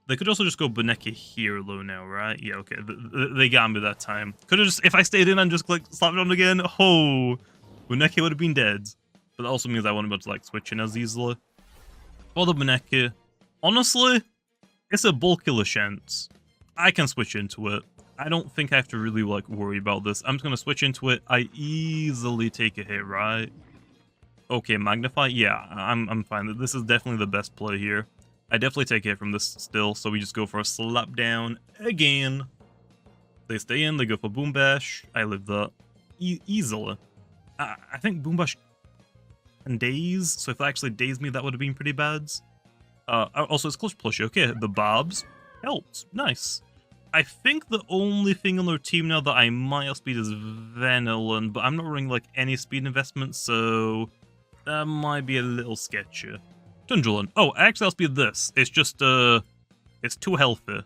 They could also just go Baneki here low now, right? Yeah, okay. They got me that time. Could have just, if I stayed in and just clicked slap down again, oh, Baneki would have been dead. But that also means I wouldn't be able to like switch in as easily. For the Baneki, honestly, it's a bulky Leshent. I can switch into it. I don't think I have to really like worry about this. I'm just gonna switch into it. I easily take a hit, right? Okay, Magnify. Yeah, I'm fine. This is definitely the best play here. I definitely take a hit from this still, so we just go for a slap down again. They stay in. They go for Boom Bash. I live that easily. I think Boom Bash and daze. So if they actually dazed me, that would have been pretty bad. Also, it's Clutch Plushie. Okay, the Barbs helped. Nice. I think the only thing on their team now that I might outspeed is Venolin, but I'm not running like any speed investment, so that might be a little sketchy. Tundrulin. Oh, I actually outspeed this. It's just, it's too healthy.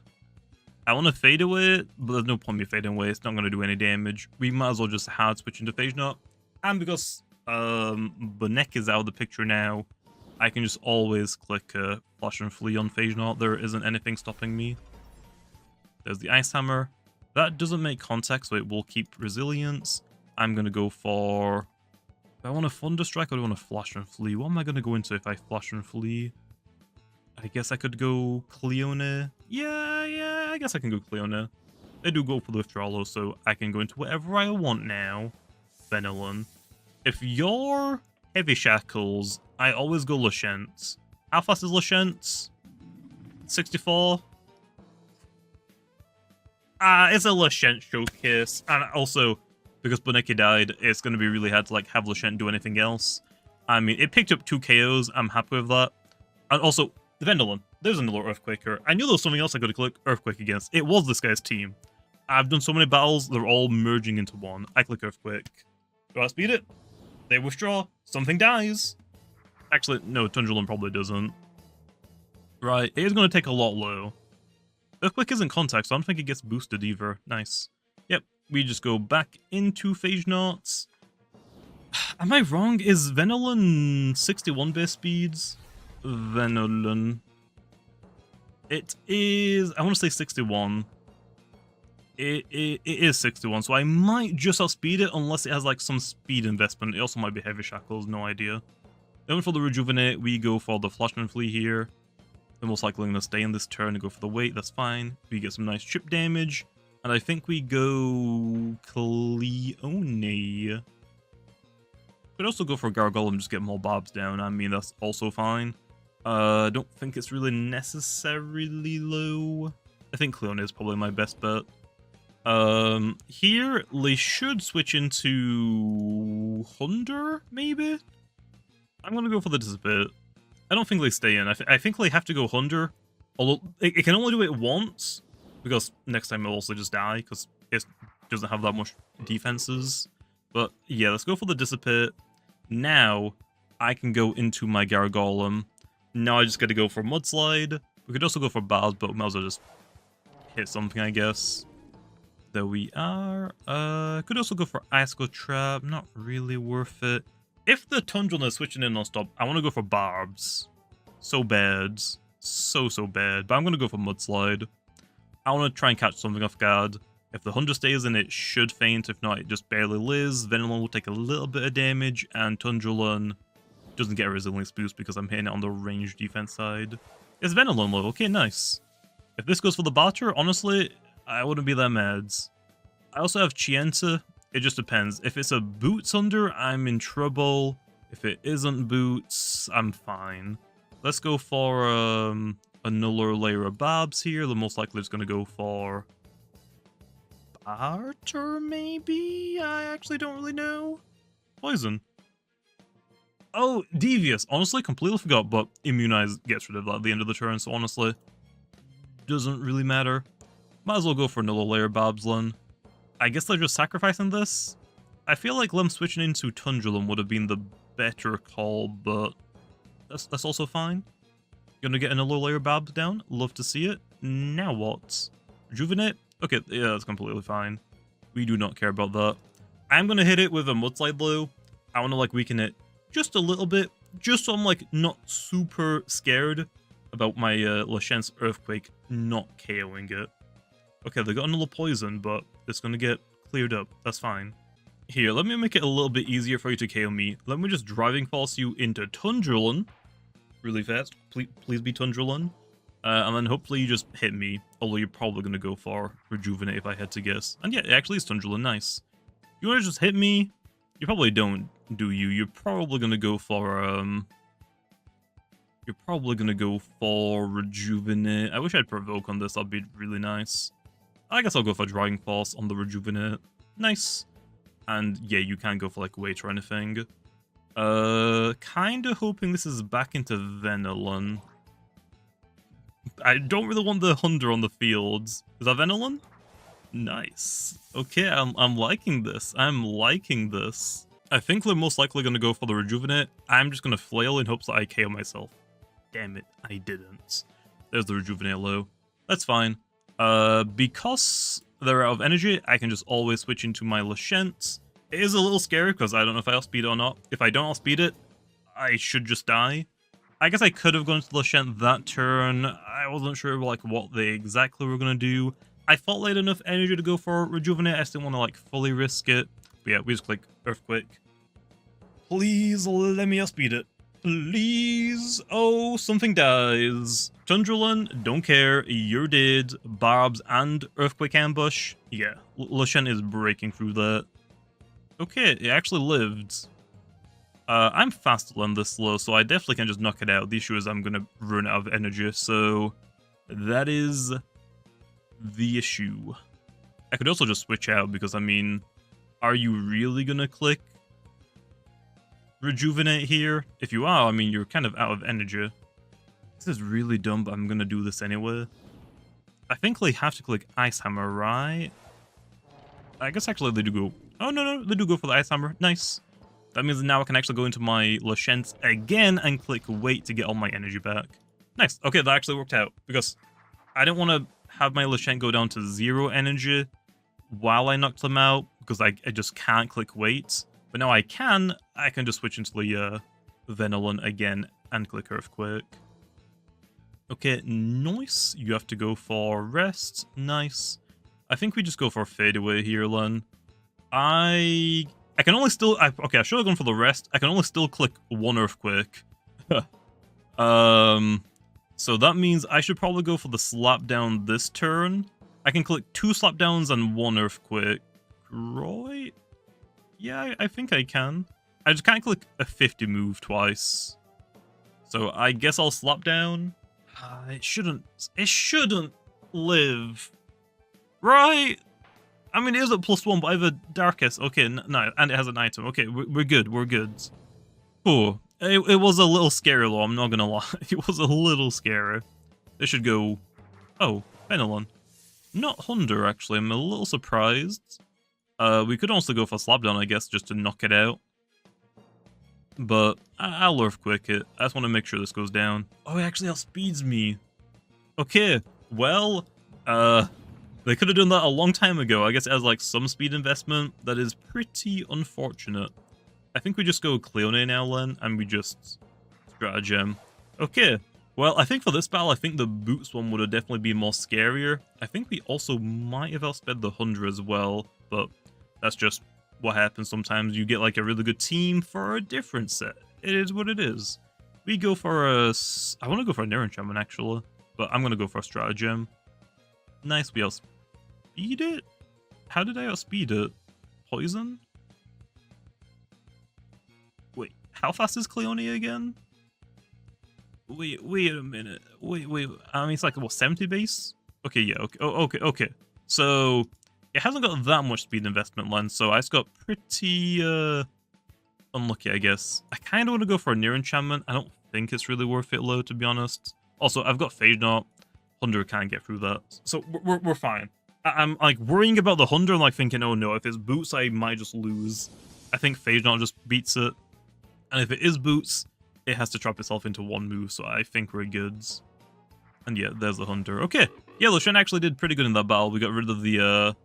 I want to fade away, but there's no point me fading away. It's not going to do any damage. We might as well just hard switch into Phage Knot. And because Baneki is out of the picture now, I can just always click Flash and Flee on Phage Knot. There isn't anything stopping me. There's the Ice Hammer. That doesn't make contact, so it will keep resilience. I'm going to go for... Do I want a Thunder Strike or do I want to Flash and Flee? What am I going to go into if I Flash and Flee? I guess I could go Cleone. Yeah, I guess I can go Cleone. They do go for the withdrawal, so I can go into whatever I want now. Venolin. If you're Heavy Shackles, I always go Leshent. How fast is Leshent? 64? It's a Leshent showcase, and also, because Baneki died, it's going to be really hard to like have Leshent do anything else. I mean, it picked up 2 KOs, I'm happy with that. And also, the Venolin, there's another Earthquaker. I knew there was something else I could click Earthquake against. It was this guy's team. I've done so many battles, they're all merging into one. I click Earthquake. Do I speed it? They withdraw, something dies. Actually, no, Tundrulin probably doesn't. Right, it is going to take a lot low. Earthquake isn't contact, so I don't think it gets boosted either. Nice. Yep, we just go back into Phage Knots. Am I wrong? Is Venolin 61 base speeds? Venolin. It is... I want to say 61. It is 61, so I might just outspeed it unless it has like some speed investment. It also might be Heavy Shackles, no idea. Then for the Rejuvenate, we go for the Flashman Flee here. They're most likely going to stay in this turn and go for the weight, that's fine. We get some nice chip damage. And I think we go Cleone. Could also go for Gargoyle and just get more barbs down. I mean, that's also fine. Don't think it's really necessarily low. I think Cleone is probably my best bet. Here, they should switch into Hunder, maybe? I'm going to go for the Dissipate. I don't think they stay in. I think they have to go Hunder. Although, it can only do it once. Because next time it'll also just die. Because it doesn't have that much defenses. But yeah, let's go for the Dissipate. Now, I can go into my Gargolem. Now I just got to go for Mudslide. We could also go for Bars, but we might as well just hit something, I guess. There we are. Could also go for Icicle Trap. Not really worth it. If the Tundrulin is switching in non-stop, I want to go for Barbs. So bad. So bad. But I'm going to go for Mudslide. I want to try and catch something off guard. If the 100 stays in, it should faint. If not, it just barely lives. Venolin will take a little bit of damage. And Tundrulin doesn't get a resilience boost because I'm hitting it on the range defense side. It's Venolin low. Okay, nice. If this goes for the batter, honestly, I wouldn't be that mad. I also have Chienta. It just depends. If it's a Boots under, I'm in trouble. If it isn't Boots, I'm fine. Let's go for another layer of Babs here. The most likely is going to go for Barter, maybe? I actually don't really know. Poison. Oh, Devious. Honestly, completely forgot, but Immunize gets rid of that at the end of the turn, so honestly, doesn't really matter. Might as well go for another layer of Babs, Len. I guess they're just sacrificing this. I feel like them switching into Tundrulum would have been the better call, but that's also fine. Gonna get another layer of Babs down. Love to see it. Now what? Rejuvenate? Okay, yeah, that's completely fine. We do not care about that. I'm gonna hit it with a Mudslide though. I want to like weaken it just a little bit, just so I'm like not super scared about my Leshent's Earthquake not KOing it. Okay, they got another poison, but it's gonna get cleared up. That's fine. Here, let me make it a little bit easier for you to KO me. Let me just Driving Force you into Tundrulum really fast. Please be Tundrulum. And then hopefully you just hit me. Although you're probably gonna go for Rejuvenate if I had to guess. And yeah, it actually is Tundrulum. Nice. You wanna just hit me? You probably don't, do you? You're probably gonna go for You're probably gonna go for Rejuvenate. I wish I'd Provoke on this. That'd be really nice. I guess I'll go for Driving Force on the Rejuvenate. Nice. And yeah, you can't go for like Wait or anything. Kinda hoping this is back into Venilon. I don't really want the Hunter on the fields. Is that Venilon? Nice. Okay, I'm liking this. I'm liking this. I think we're most likely gonna go for the Rejuvenate. I'm just gonna flail in hopes that I KO myself. Damn it, I didn't. There's the Rejuvenate low. That's fine. Because they're out of energy, I can just always switch into my Leshent. It is a little scary because I don't know if I outspeed it or not. If I don't outspeed it, I should just die. I guess I could have gone to Leshent that turn. I wasn't sure like what they exactly were gonna do. I thought they had enough energy to go for Rejuvenate. I just didn't want to like fully risk it. But yeah, we just click Earthquake. Please let me outspeed it. Please. Oh, something dies. Tundrulum, don't care. You're dead. Barbs and Earthquake Ambush. Yeah, Leshent is breaking through that. Okay, it actually lived. I'm faster than this slow, so I definitely can just knock it out. The issue is I'm going to run out of energy, so that is the issue. I could also just switch out because, I mean, are you really going to click Rejuvenate here? If you are, I mean, you're kind of out of energy. This is really dumb, but I'm going to do this anyway. I think they have to click Ice Hammer, right? I guess actually they do go... Oh, no, they do go for the Ice Hammer. Nice. That means now I can actually go into my Leshent again and click Wait to get all my energy back. Nice. Okay, that actually worked out because I didn't want to have my Leshent go down to 0 energy while I knocked them out because I just can't click Wait. But now I can just switch into the Venilon again and click Earthquake. Okay, nice. You have to go for Rest. Nice. I think we just go for Fadeaway here, Len. I can only still... okay, I should have gone for the Rest. I can only still click 1 Earthquake. So that means I should probably go for the Slapdown this turn. I can click 2 Slapdowns and 1 Earthquake. Right? Yeah, I think I can. I just can't click a 50 move twice. So I guess I'll Slapdown. It shouldn't live. Right? I mean, it is at +1, but I have a Darkest. Okay, no, and it has an item. Okay, we're good, we're good. Oh, it was a little scary though, I'm not gonna lie. It was a little scary. They should go... Oh, Venilon. Not Hunter, actually, I'm a little surprised. We could also go for Slapdown, I guess, just to knock it out. But I'll Earthquake it. I just want to make sure this goes down. Oh, it actually outspeeds me. Okay, well, they could have done that a long time ago. I guess it has like some speed investment. That is pretty unfortunate. I think we just go Cleone now, Len, and we just Stratagem. Okay, well, I think for this battle, I think the Boots one would have definitely been more scarier. I think we also might have outsped the 100 as well, but that's just what happens sometimes. You get like a really good team for a different set. It is what it is. We go for a... I want to go for an Enchantment actually, but I'm going to go for a Stratagem. Nice, we outspeed it? How did I outspeed it? Poison? Wait, how fast is Cleone again? Wait a minute. Wait. I mean, it's like, what, 70 base? Okay, yeah, okay. So, it hasn't got that much speed investment lens, so I just got pretty, unlucky, I guess. I kind of want to go for a near enchantment. I don't think it's really worth it, though, to be honest. Also, I've got Phage Knot. Hunter can't get through that. So, we're fine. I'm, like, worrying about the Hunter and, like, thinking, oh, no, if it's Boots, I might just lose. I think Phage Knot just beats it. And if it is Boots, it has to trap itself into one move, so I think we're good. And yeah, there's the Hunter. Okay, yeah, Leshent actually did pretty good in that battle. We got rid of the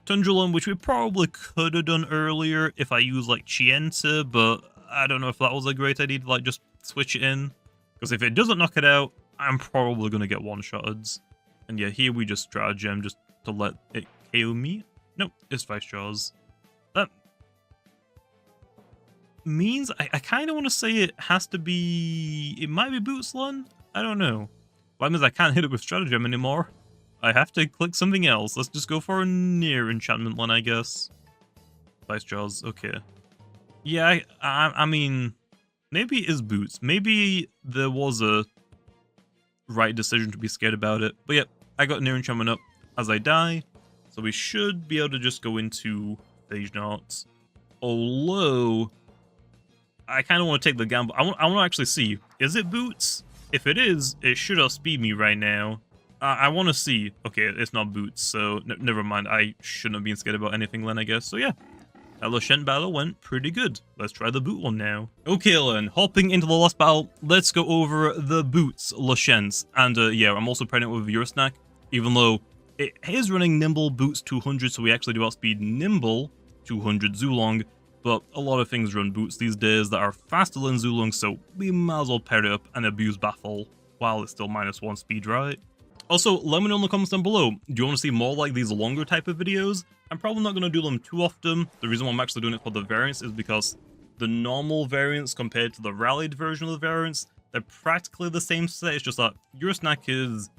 Tundulum, which we probably could have done earlier if I used, like, Chiente, but I don't know if that was a great idea to, like, just switch it in. Because if it doesn't knock it out, I'm probably going to get one-shotted. And yeah, here we just stratagem just to let it KO me. Nope, it's Vice Jaws. That means I kind of want to say it has to be... It might be Bootslun? I don't know. That means I can't hit it with stratagem anymore. I have to click something else. Let's just go for a near enchantment one, I guess. Vice Jaws, okay. Yeah, I mean, maybe it is Boots. Maybe there was a right decision to be scared about it. But yeah, I got near enchantment up as I die. So we should be able to just go into Phage Knot. Although, I kind of want to take the gamble. I want to actually see, is it Boots? If it is, it should outspeed me right now. I want to see. Okay, it's not Boots, so never mind. I shouldn't have been scared about anything then, I guess. So yeah, that Leshent battle went pretty good. Let's try the Boot one now. Okay then, hopping into the last battle, let's go over the Boots Leshent. And yeah, I'm also pregnant with Ursnac, even though it is running Nimble Boots 200, so we actually do outspeed Nimble 200 Zulong. But a lot of things run Boots these days that are faster than Zulong, so we might as well pair it up and abuse Baffle while it's still -1 speed, right? Also, let me know in the comments down below, do you want to see more like these longer type of videos? I'm probably not going to do them too often. The reason why I'm actually doing it for the variants is because the normal variants compared to the rallied version of the variants, they're practically the same set. It's just that Ursnac is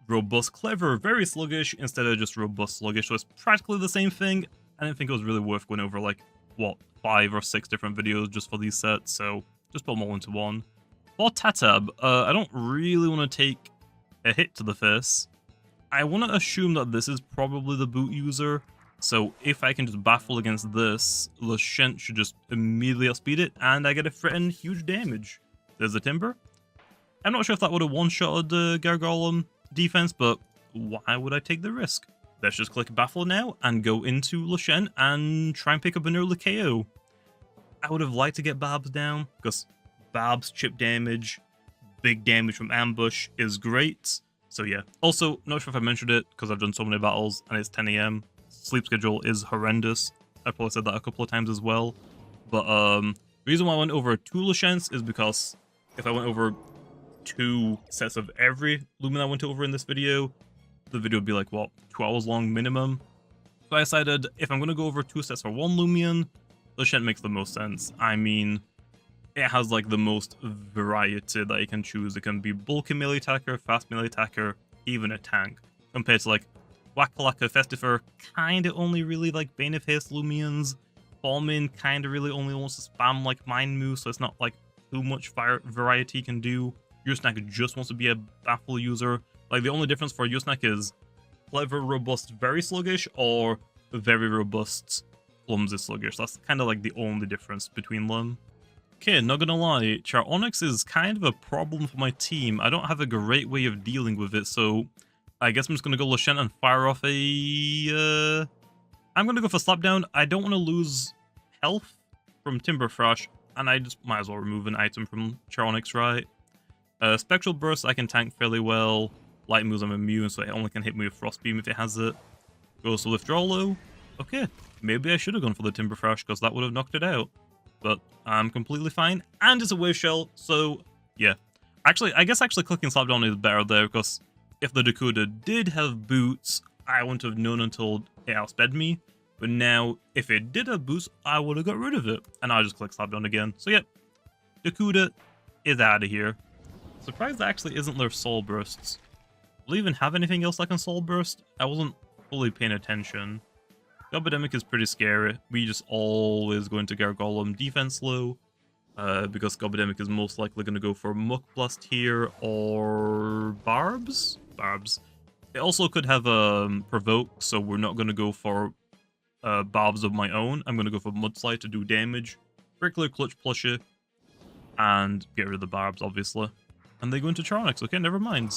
robust, clever, very sluggish instead of just robust, sluggish. So it's practically the same thing. I didn't think it was really worth going over like, what, 5 or 6 different videos just for these sets, so just put them all into one. For Tatab, I don't really want to take a hit to the face. I want to assume that this is probably the Boot user, so if I can just baffle against this, Leshent should just immediately outspeed it, and I get a threatened huge damage. There's the Timber. I'm not sure if that would have one-shotted the Gargoyle defense, but why would I take the risk? Let's just click Baffle now and go into Leshent and try and pick up an early KO. I would have liked to get Babs down, because Babs chip damage, big damage from ambush is great. So yeah. Also, not sure if I mentioned it, because I've done so many battles and it's 10 AM. Sleep schedule is horrendous. I probably said that a couple of times as well. But the reason why I went over 2 Leshents is because if I went over 2 sets of every Lumen I went over in this video, the video would be like, what, 2 hours long minimum? So I decided if I'm going to go over 2 sets for 1 Loomian, Leshent makes the most sense. I mean, it has like the most variety that you can choose. It can be bulky melee attacker, fast melee attacker, even a tank. Compared to like Waka-Laka Festifir, kinda only really like Bane of Haste Loomians. Thawmin kinda really only wants to spam like Mind Move, so it's not like too much variety you can do. Ursnac just wants to be a Baffle user. Like, the only difference for Ursnac is clever, robust, very sluggish, or very robust, clumsy, sluggish. That's kind of like the only difference between them. Okay, not gonna lie, Charonix is kind of a problem for my team. I don't have a great way of dealing with it, so I guess I'm just gonna go Leshent and fire off a... I'm gonna go for Slapdown. I don't want to lose health from Timber Thrash, and I just might as well remove an item from Charonix, right? Spectral Burst I can tank fairly well. Light moves I'm immune, so it only can hit me with Frost Beam if it has it. Goes to Withdrawal low. Okay, maybe I should have gone for the Timber Thrash, because that would have knocked it out. But I'm completely fine. And it's a Wave Shell, so yeah. Actually, I guess clicking Slapdown is better there, because if the Dakota did have boots, I wouldn't have known until it outsped me. But now, if it did have boots, I would have got rid of it. And I'll just click Slapdown again. So yeah, Dakota is out of here. Surprised that actually isn't their Soul Bursts. Will I even have anything else that can Soul Burst? I wasn't fully paying attention. Gobidemic is pretty scary. We just always go into Gargolem defense low. Because Gobidemic is most likely going to go for Muck Blast here or Barbs? Barbs. It also could have Provoke, so we're not going to go for Barbs of my own. I'm going to go for Mudslide to do damage. Regular Clutch Plushie. And get rid of the Barbs, obviously. And they go into Charonyx. Okay, never mind.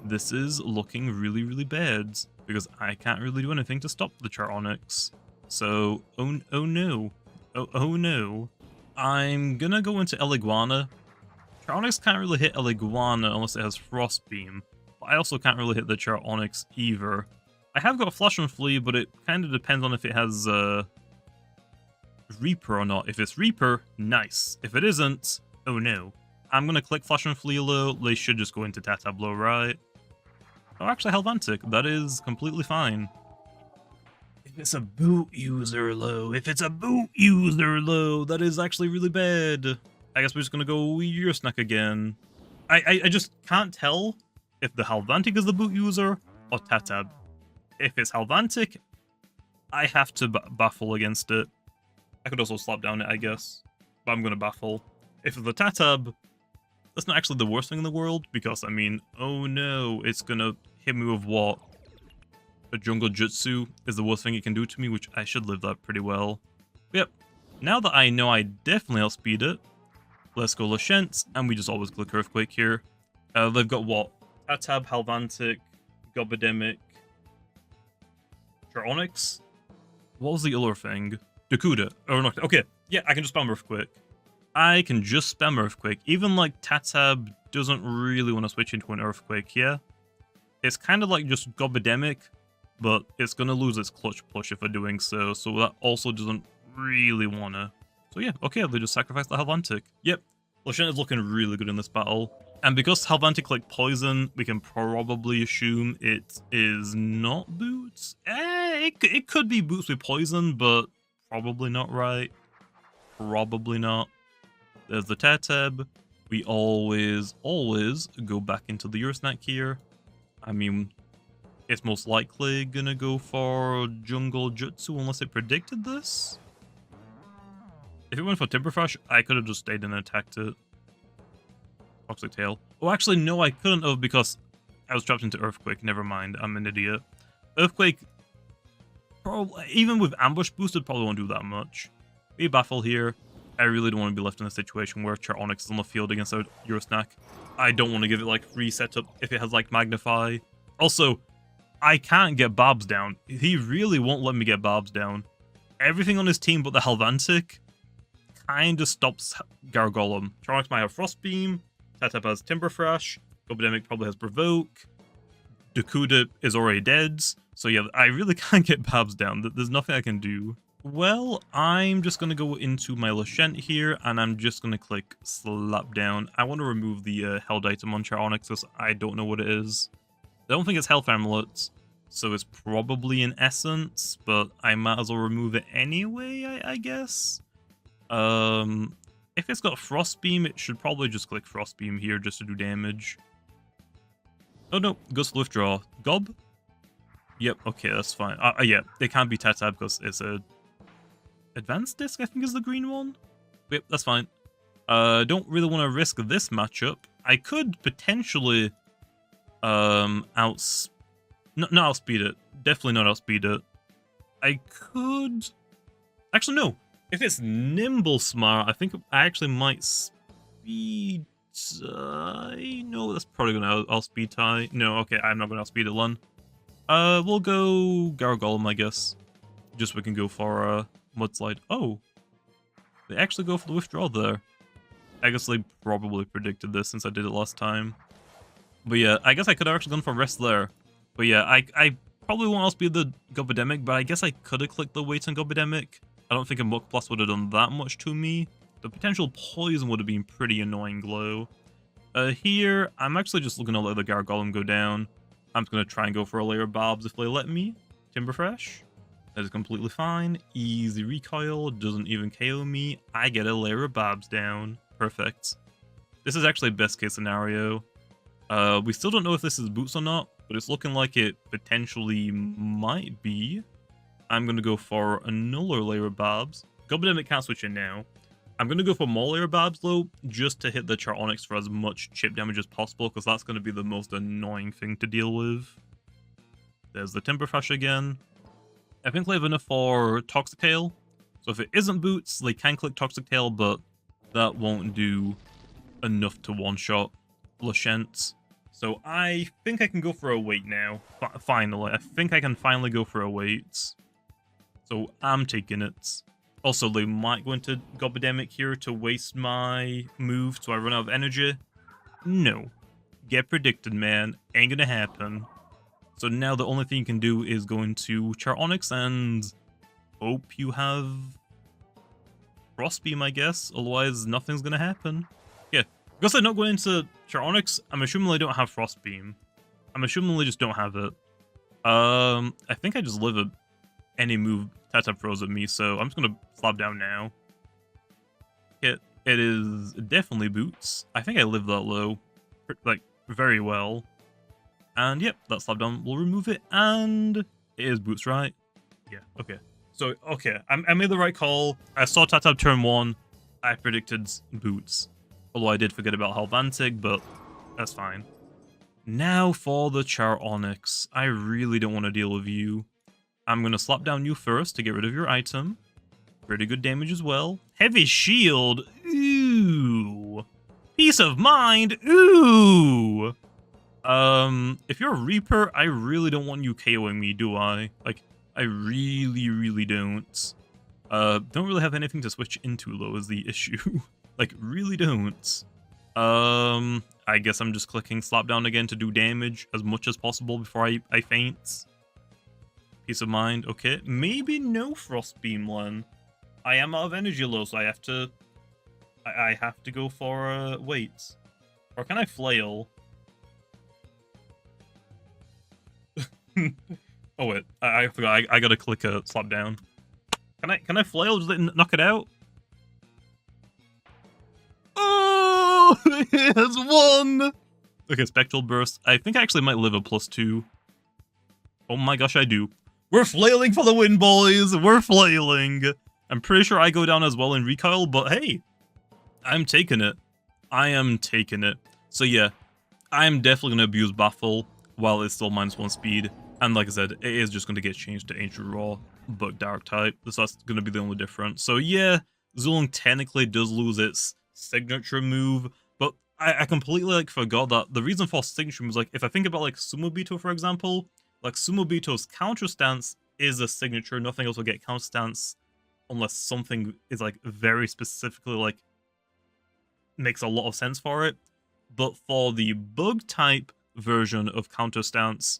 This is looking really, really bad. Because I can't really do anything to stop the Charonyx. So, oh no. Oh no. I'm gonna go into Eliguana. Charonyx can't really hit Eliguana unless it has Frost Beam. But I also can't really hit the Charonyx either. I have got Flash and Flee, but it kind of depends on if it has Reaper or not. If it's Reaper, nice. If it isn't, oh no. I'm gonna click Flash and Flee low. They should just go into Tatablo, right? Oh, actually, Helvantic. That is completely fine. If it's a boot user low, that is actually really bad. I guess we're just gonna go Ursnac again. I just can't tell if the Helvantic is the boot user or Tatab. If it's Helvantic, I have to baffle against it. I could also slap down it, I guess, but I'm gonna baffle. If it's the Tatab, that's not actually the worst thing in the world, because, I mean, oh no, it's gonna hit me with what? A Jungle Jutsu is the worst thing it can do to me, which I should live that pretty well. But yep, now that I know I definitely outspeed it, let's go Leshent, and we just always click Earthquake here. They've got what? Tatab, Helvantic, Gobidemic, Charonyx? What was the other thing? Dakuda. Or not. Okay, yeah, I can just spam Earthquake. I can just spam Earthquake. Even like Tatab doesn't really want to switch into an Earthquake, yeah? It's kind of like just Gobidemic, but it's going to lose its Clutch Push if we're doing so, so that also doesn't really want to. So yeah, okay, they just sacrifice the Helvantic. Yep, Leshent is looking really good in this battle. And because Helvantic like Poison, we can probably assume it is not Boots. It could be Boots with Poison, but probably not, right? Probably not. There's the Tatab. We always go back into the Ursnac here. I mean, it's most likely gonna go for Jungle Jutsu unless it predicted this. If it went for Timberfresh, I could have just stayed and attacked it. Toxic Tail. Oh, actually, no, I couldn't have because I was trapped into Earthquake. Never mind, I'm an idiot. Earthquake, probably, even with Ambush boosted, probably won't do that much. We baffle here. I really don't want to be left in a situation where Charonyx is on the field against a Ursnac. I don't want to give it like free setup if it has like Magnify. Also, I can't get Barbs down. He really won't let me get Barbs down. Everything on his team but the Helvantic kind of stops Gargolem. Charonyx might have Frost Beam. Tatab has Timberfresh. Gobidemic probably has Provoke. Dakuda is already dead. So yeah, I really can't get Barbs down. There's nothing I can do. Well, I'm just going to go into my Leshent here, and I'm just going to click Slap Down. I want to remove the held item on Charonyx, because I don't know what it is. I don't think it's Health Amulet, so it's probably an Essence, but I might as well remove it anyway, I guess. If it's got Frost Beam, it should probably just click Frost Beam here just to do damage. Oh no, goes to Withdraw. Gob? Yep, okay, that's fine. Yeah, it can't be Tatab because it's a Advanced Disc, I think is the green one. Yep, that's fine. Don't really want to risk this matchup. I could potentially not outspeed it. Definitely not outspeed it. I could... Actually, no. If it's Nimble Smart, I think I actually might speed tie. No, that's probably going to outspeed tie. No, okay, I'm not going to outspeed it, Lun. We'll go Gargolem, I guess. Just so we can go for Mudslide. Oh, they actually go for the withdraw there. I guess they probably predicted this since I did it last time. But yeah, I guess I could have actually gone for rest there. But yeah, I probably won't outspeed the Gobidemic, but I guess I could have clicked the weight on Gobidemic. I don't think a Muck Plus would have done that much to me. The potential poison would have been pretty annoying, Glow. Here, I'm actually just looking to let the Gargolem go down. I'm just going to try and go for a layer of Barbs if they let me. Timberfresh. That is completely fine. Easy recoil. Doesn't even KO me. I get a layer of Barbs down. Perfect. This is actually best case scenario. We still don't know if this is boots or not, but it's looking like it potentially might be. I'm going to go for another layer of barbs. Gobodemic can't switch in now. I'm going to go for more layer of barbs though, just to hit the Charonics for as much chip damage as possible, because that's going to be the most annoying thing to deal with. There's the Timberfresh again. I think they have enough for Toxic Tail. So if it isn't boots, they can click Toxic Tail, but that won't do enough to one-shot Leshent. So I think I can go for a wait now. Finally. I think I can finally go for a wait. So I'm taking it. Also, they might go into Gobodemic here to waste my move so I run out of energy. No. Get predicted, man. Ain't gonna happen. So now the only thing you can do is go into Charonics and hope you have Frostbeam, I guess. Otherwise, nothing's gonna happen. Yeah. Because they're not going into Charonics, I'm assuming they don't have Frostbeam. I'm assuming they just don't have it. I think I just live any move Tata throws at me, so I'm just gonna slap down now. It is definitely boots. I think I live that low, like, very well. And yep, that slap down will remove it, and it is boots, right? Yeah, okay. So, okay, I made the right call. I saw Tatab turn 1, I predicted boots. Although I did forget about Halvantic, but that's fine. Now for the Charonics. I really don't want to deal with you. I'm going to slap down you first to get rid of your item. Pretty good damage as well. Heavy shield. Ooh. Peace of mind. Ooh. If you're a Reaper, I really don't want you KOing me, do I? Like, I really don't. Don't really have anything to switch into, though, is the issue. Like, really don't. I guess I'm just clicking slap down again to do damage as much as possible before I faint. Peace of mind, okay. Maybe no Frostbeam, Len. I am out of energy low, so I have to... I have to go for, wait. Or can I flail? Oh wait, I forgot, I gotta click a slap down. Can I flail? Just knock it out? Oh, it has won! Okay, Spectral Burst. I think I actually might live a +2. Oh my gosh, I do. We're flailing for the win, boys! We're flailing! I'm pretty sure I go down as well in recoil, but hey, I'm taking it. I am taking it. So yeah, I'm definitely gonna abuse Baffle while it's still -1 speed. And like I said, it is just gonna get changed to Ancient Raw, but Dark type. So that's gonna be the only difference. So yeah, Zulung technically does lose its signature move, but I completely like forgot that the reason for signature moves, like if I think about like Sumobito, for example, like Sumobito's counter stance is a signature. Nothing else will get counter stance unless something is like very specifically like makes a lot of sense for it. But for the bug type version of counter stance,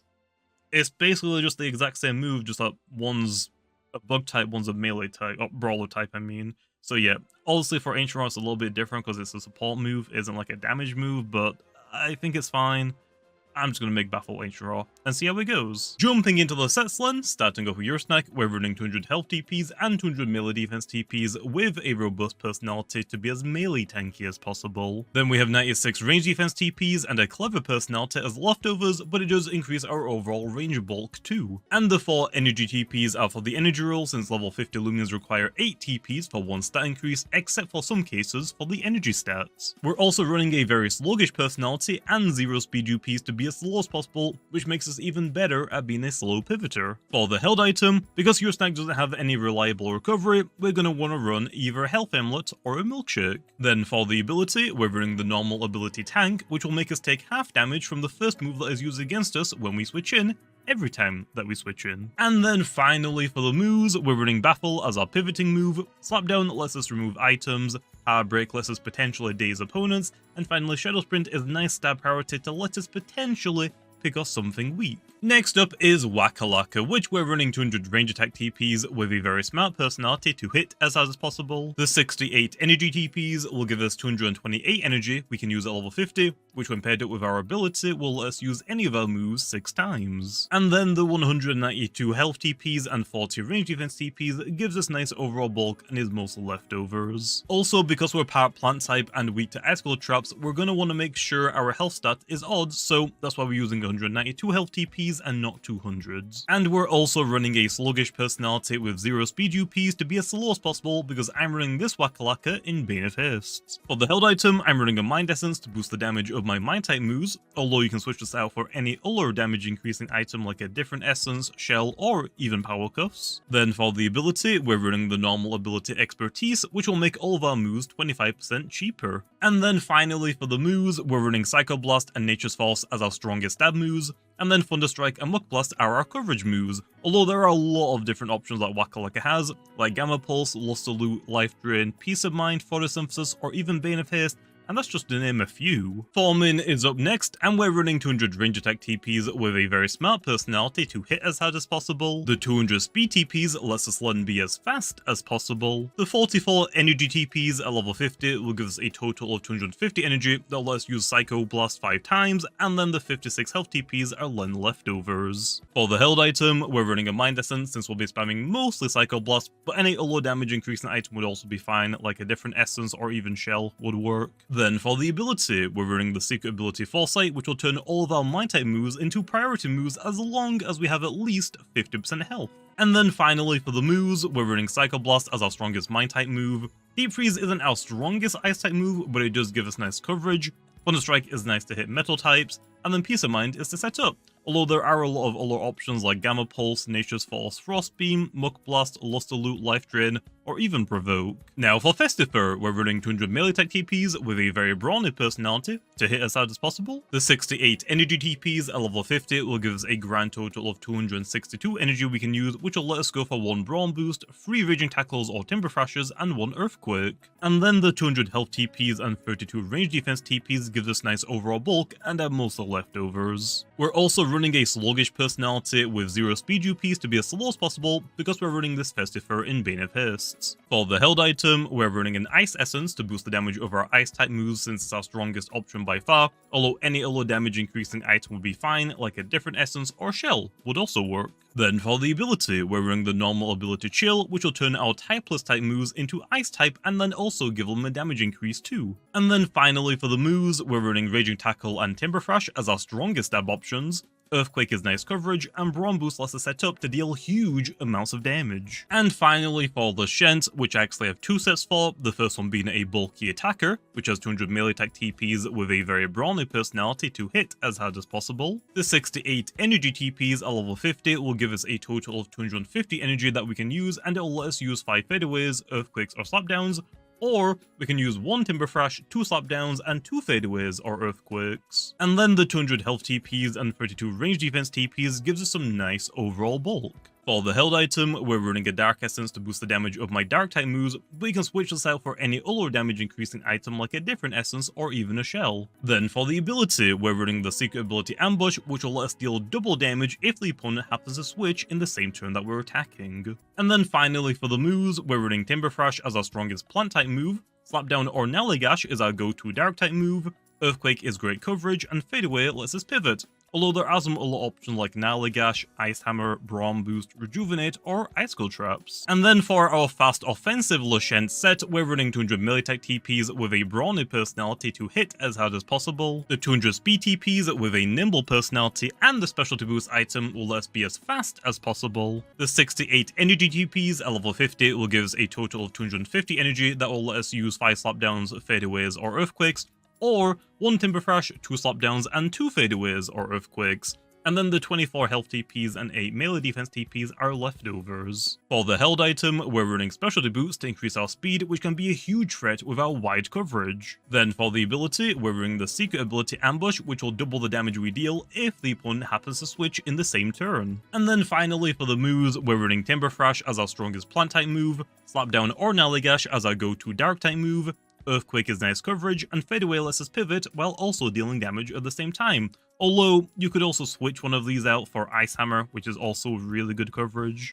it's basically just the exact same move, just that one's a bug type, one's a melee type, or brawler type, I mean. So yeah, obviously for Ancient Raw it's a little bit different because it's a support move, it isn't like a damage move, but I think it's fine. I'm just going to make Baffle Ancient Raw and see how it goes. Jumping into the sets then, starting off with Ursnac, we're running 200 health TPs and 200 melee defense TPs with a robust personality to be as melee tanky as possible. Then we have 96 range defense TPs and a clever personality as leftovers, but it does increase our overall range bulk too. And the 4 energy TPs are for the energy roll, since level 50 Loomians require 8 TPs for 1 stat increase, except for some cases for the energy stats. We're also running a very sluggish personality and 0 speed UPs to be as slow as possible, which makes us even better at being a slow pivoter. For the held item, because Ursnac doesn't have any reliable recovery, we're going to want to run either a health amulet or a milkshake. Then for the ability, we're running the normal ability tank, which will make us take half damage from the first move that is used against us when we switch in, every time that we switch in. And then finally for the moves, we're running Baffle as our pivoting move, Slapdown lets us remove items, Heartbreak lets us potentially daze opponents, and finally Shadow Sprint is nice stab priority to let us potentially pick off something weak. Next up is Waka-Laka, which we're running 200 range attack TPs with a very smart personality to hit as hard as possible. The 68 energy TPs will give us 228 energy we can use at level 50, which when paired up with our ability will let us use any of our moves 6 times. And then the 192 health TPs and 40 range defense TPs gives us nice overall bulk and is mostly leftovers. Also, because we're part plant type and weak to ice cold traps, we're going to want to make sure our health stat is odd, so that's why we're using 192 health TPs and not 200. And we're also running a sluggish personality with 0 speed UPs to be as slow as possible because I'm running this Waka-Laka in Bane of Haste. For the held item, I'm running a Mind Essence to boost the damage of my Mind type moves, although you can switch this out for any other damage increasing item like a different essence, shell, or even power cuffs. Then for the ability, we're running the normal ability Expertise, which will make all of our moves 25% cheaper. And then finally for the moves, we're running Psycho Blast and Nature's Force as our strongest stab moves, and then Thunderstrike and Muck Blast are our coverage moves, although there are a lot of different options that Waka-Laka has, like Gamma Pulse, Luster Loot, Life Drain, Peace of Mind, Photosynthesis, or even Bane of Haste, and that's just to name a few. Thawmin is up next, and we're running 200 range attack TPs with a very smart personality to hit as hard as possible. The 200 speed TPs lets us learn be as fast as possible. The 44 energy TPs at level 50 will give us a total of 250 energy that lets us use Psycho Blast 5 times, and then the 56 health TPs are Len leftovers. For the held item, we're running a Mind Essence since we'll be spamming mostly Psycho Blast, but any low damage increasing item would also be fine, like a different essence or even shell would work. Then for the ability, we're running the secret ability Foresight, which will turn all of our Mind type moves into priority moves as long as we have at least 50% health. And then finally for the moves, we're running Psycho Blast as our strongest Mind type move. Deep Freeze isn't our strongest Ice type move, but it does give us nice coverage. Thunderstrike is nice to hit metal types, and then Peace of Mind is to set up. Although there are a lot of other options like Gamma Pulse, Nature's Force, Frost Beam, Muck Blast, Luster Loot, Life Drain, or even Provoke. Now for Festifir, we're running 200 melee attack TPs with a very brawny personality to hit as hard as possible. The 68 energy TPs at level 50 will give us a grand total of 262 energy we can use, which will let us go for 1 Brawn boost, 3 Raging Tackles or Timber Thrashes, and 1 Earthquake. And then the 200 health TPs and 32 range defense TPs gives us nice overall bulk and are mostly leftovers. We're also running a sluggish personality with 0 speed UPs to be as slow as possible because we're running this Festifir in Bane of Haste. For the held item, we're running an Ice Essence to boost the damage of our Ice type moves since it's our strongest option by far, although any other damage increasing item would be fine, like a different essence or shell would also work. Then for the ability, we're running the normal ability Chill, which will turn our typeless type moves into Ice type and then also give them a damage increase too. And then finally for the moves, we're running Raging Tackle and Timber Thrash as our strongest stab options. Earthquake is nice coverage, and Brawn Boost lets us set up to deal huge amounts of damage. And finally for the Leshent, which I actually have 2 sets for, the first one being a bulky attacker, which has 200 melee attack TPs with a very brawny personality to hit as hard as possible. The 68 energy TPs at level 50 will give us a total of 250 energy that we can use, and it will let us use 5 fadeaways, earthquakes, or slapdowns, or we can use 1 Timber Thrash, 2 slapdowns, and 2 fadeaways or earthquakes. And then the 200 health TPs and 32 range defense TPs gives us some nice overall bulk. For the held item, we're running a Dark Essence to boost the damage of my Dark type moves, but you can switch this out for any other damage increasing item like a different essence or even a shell. Then for the ability, we're running the secret ability Ambush, which will let us deal double damage if the opponent happens to switch in the same turn that we're attacking. And then finally for the moves, we're running Timber Thrash as our strongest plant type move, Slapdown or Nallygash is our go-to Dark type move, Earthquake is great coverage, and Fadeaway lets us pivot, although there are some other options like Nallygash, Ice Hammer, Brawn Boost, Rejuvenate, or Ice Cold Traps. And then for our fast offensive Leshent set, we're running 200 melee attack TPs with a brawny personality to hit as hard as possible, the 200 speed TPs with a nimble personality, and the specialty boost item will let us be as fast as possible. The 68 energy TPs at level 50 will give us a total of 250 energy that will let us use 5 slapdowns, fadeaways, or earthquakes, or 1 Timber Thrash, 2 slapdowns, and 2 fadeaways or earthquakes. And then the 24 health TPs and 8 melee defense TPs are leftovers. For the held item, we're running specialty boots to increase our speed, which can be a huge threat with our wide coverage. Then for the ability, we're running the secret ability Ambush, which will double the damage we deal if the opponent happens to switch in the same turn. And then finally for the moves, we're running Timber Thrash as our strongest plant type move, Slapdown or Nallygash as our go-to dark type move, Earthquake is nice coverage, and Fadeaway lets us pivot while also dealing damage at the same time. Although, you could also switch one of these out for Ice Hammer, which is also really good coverage.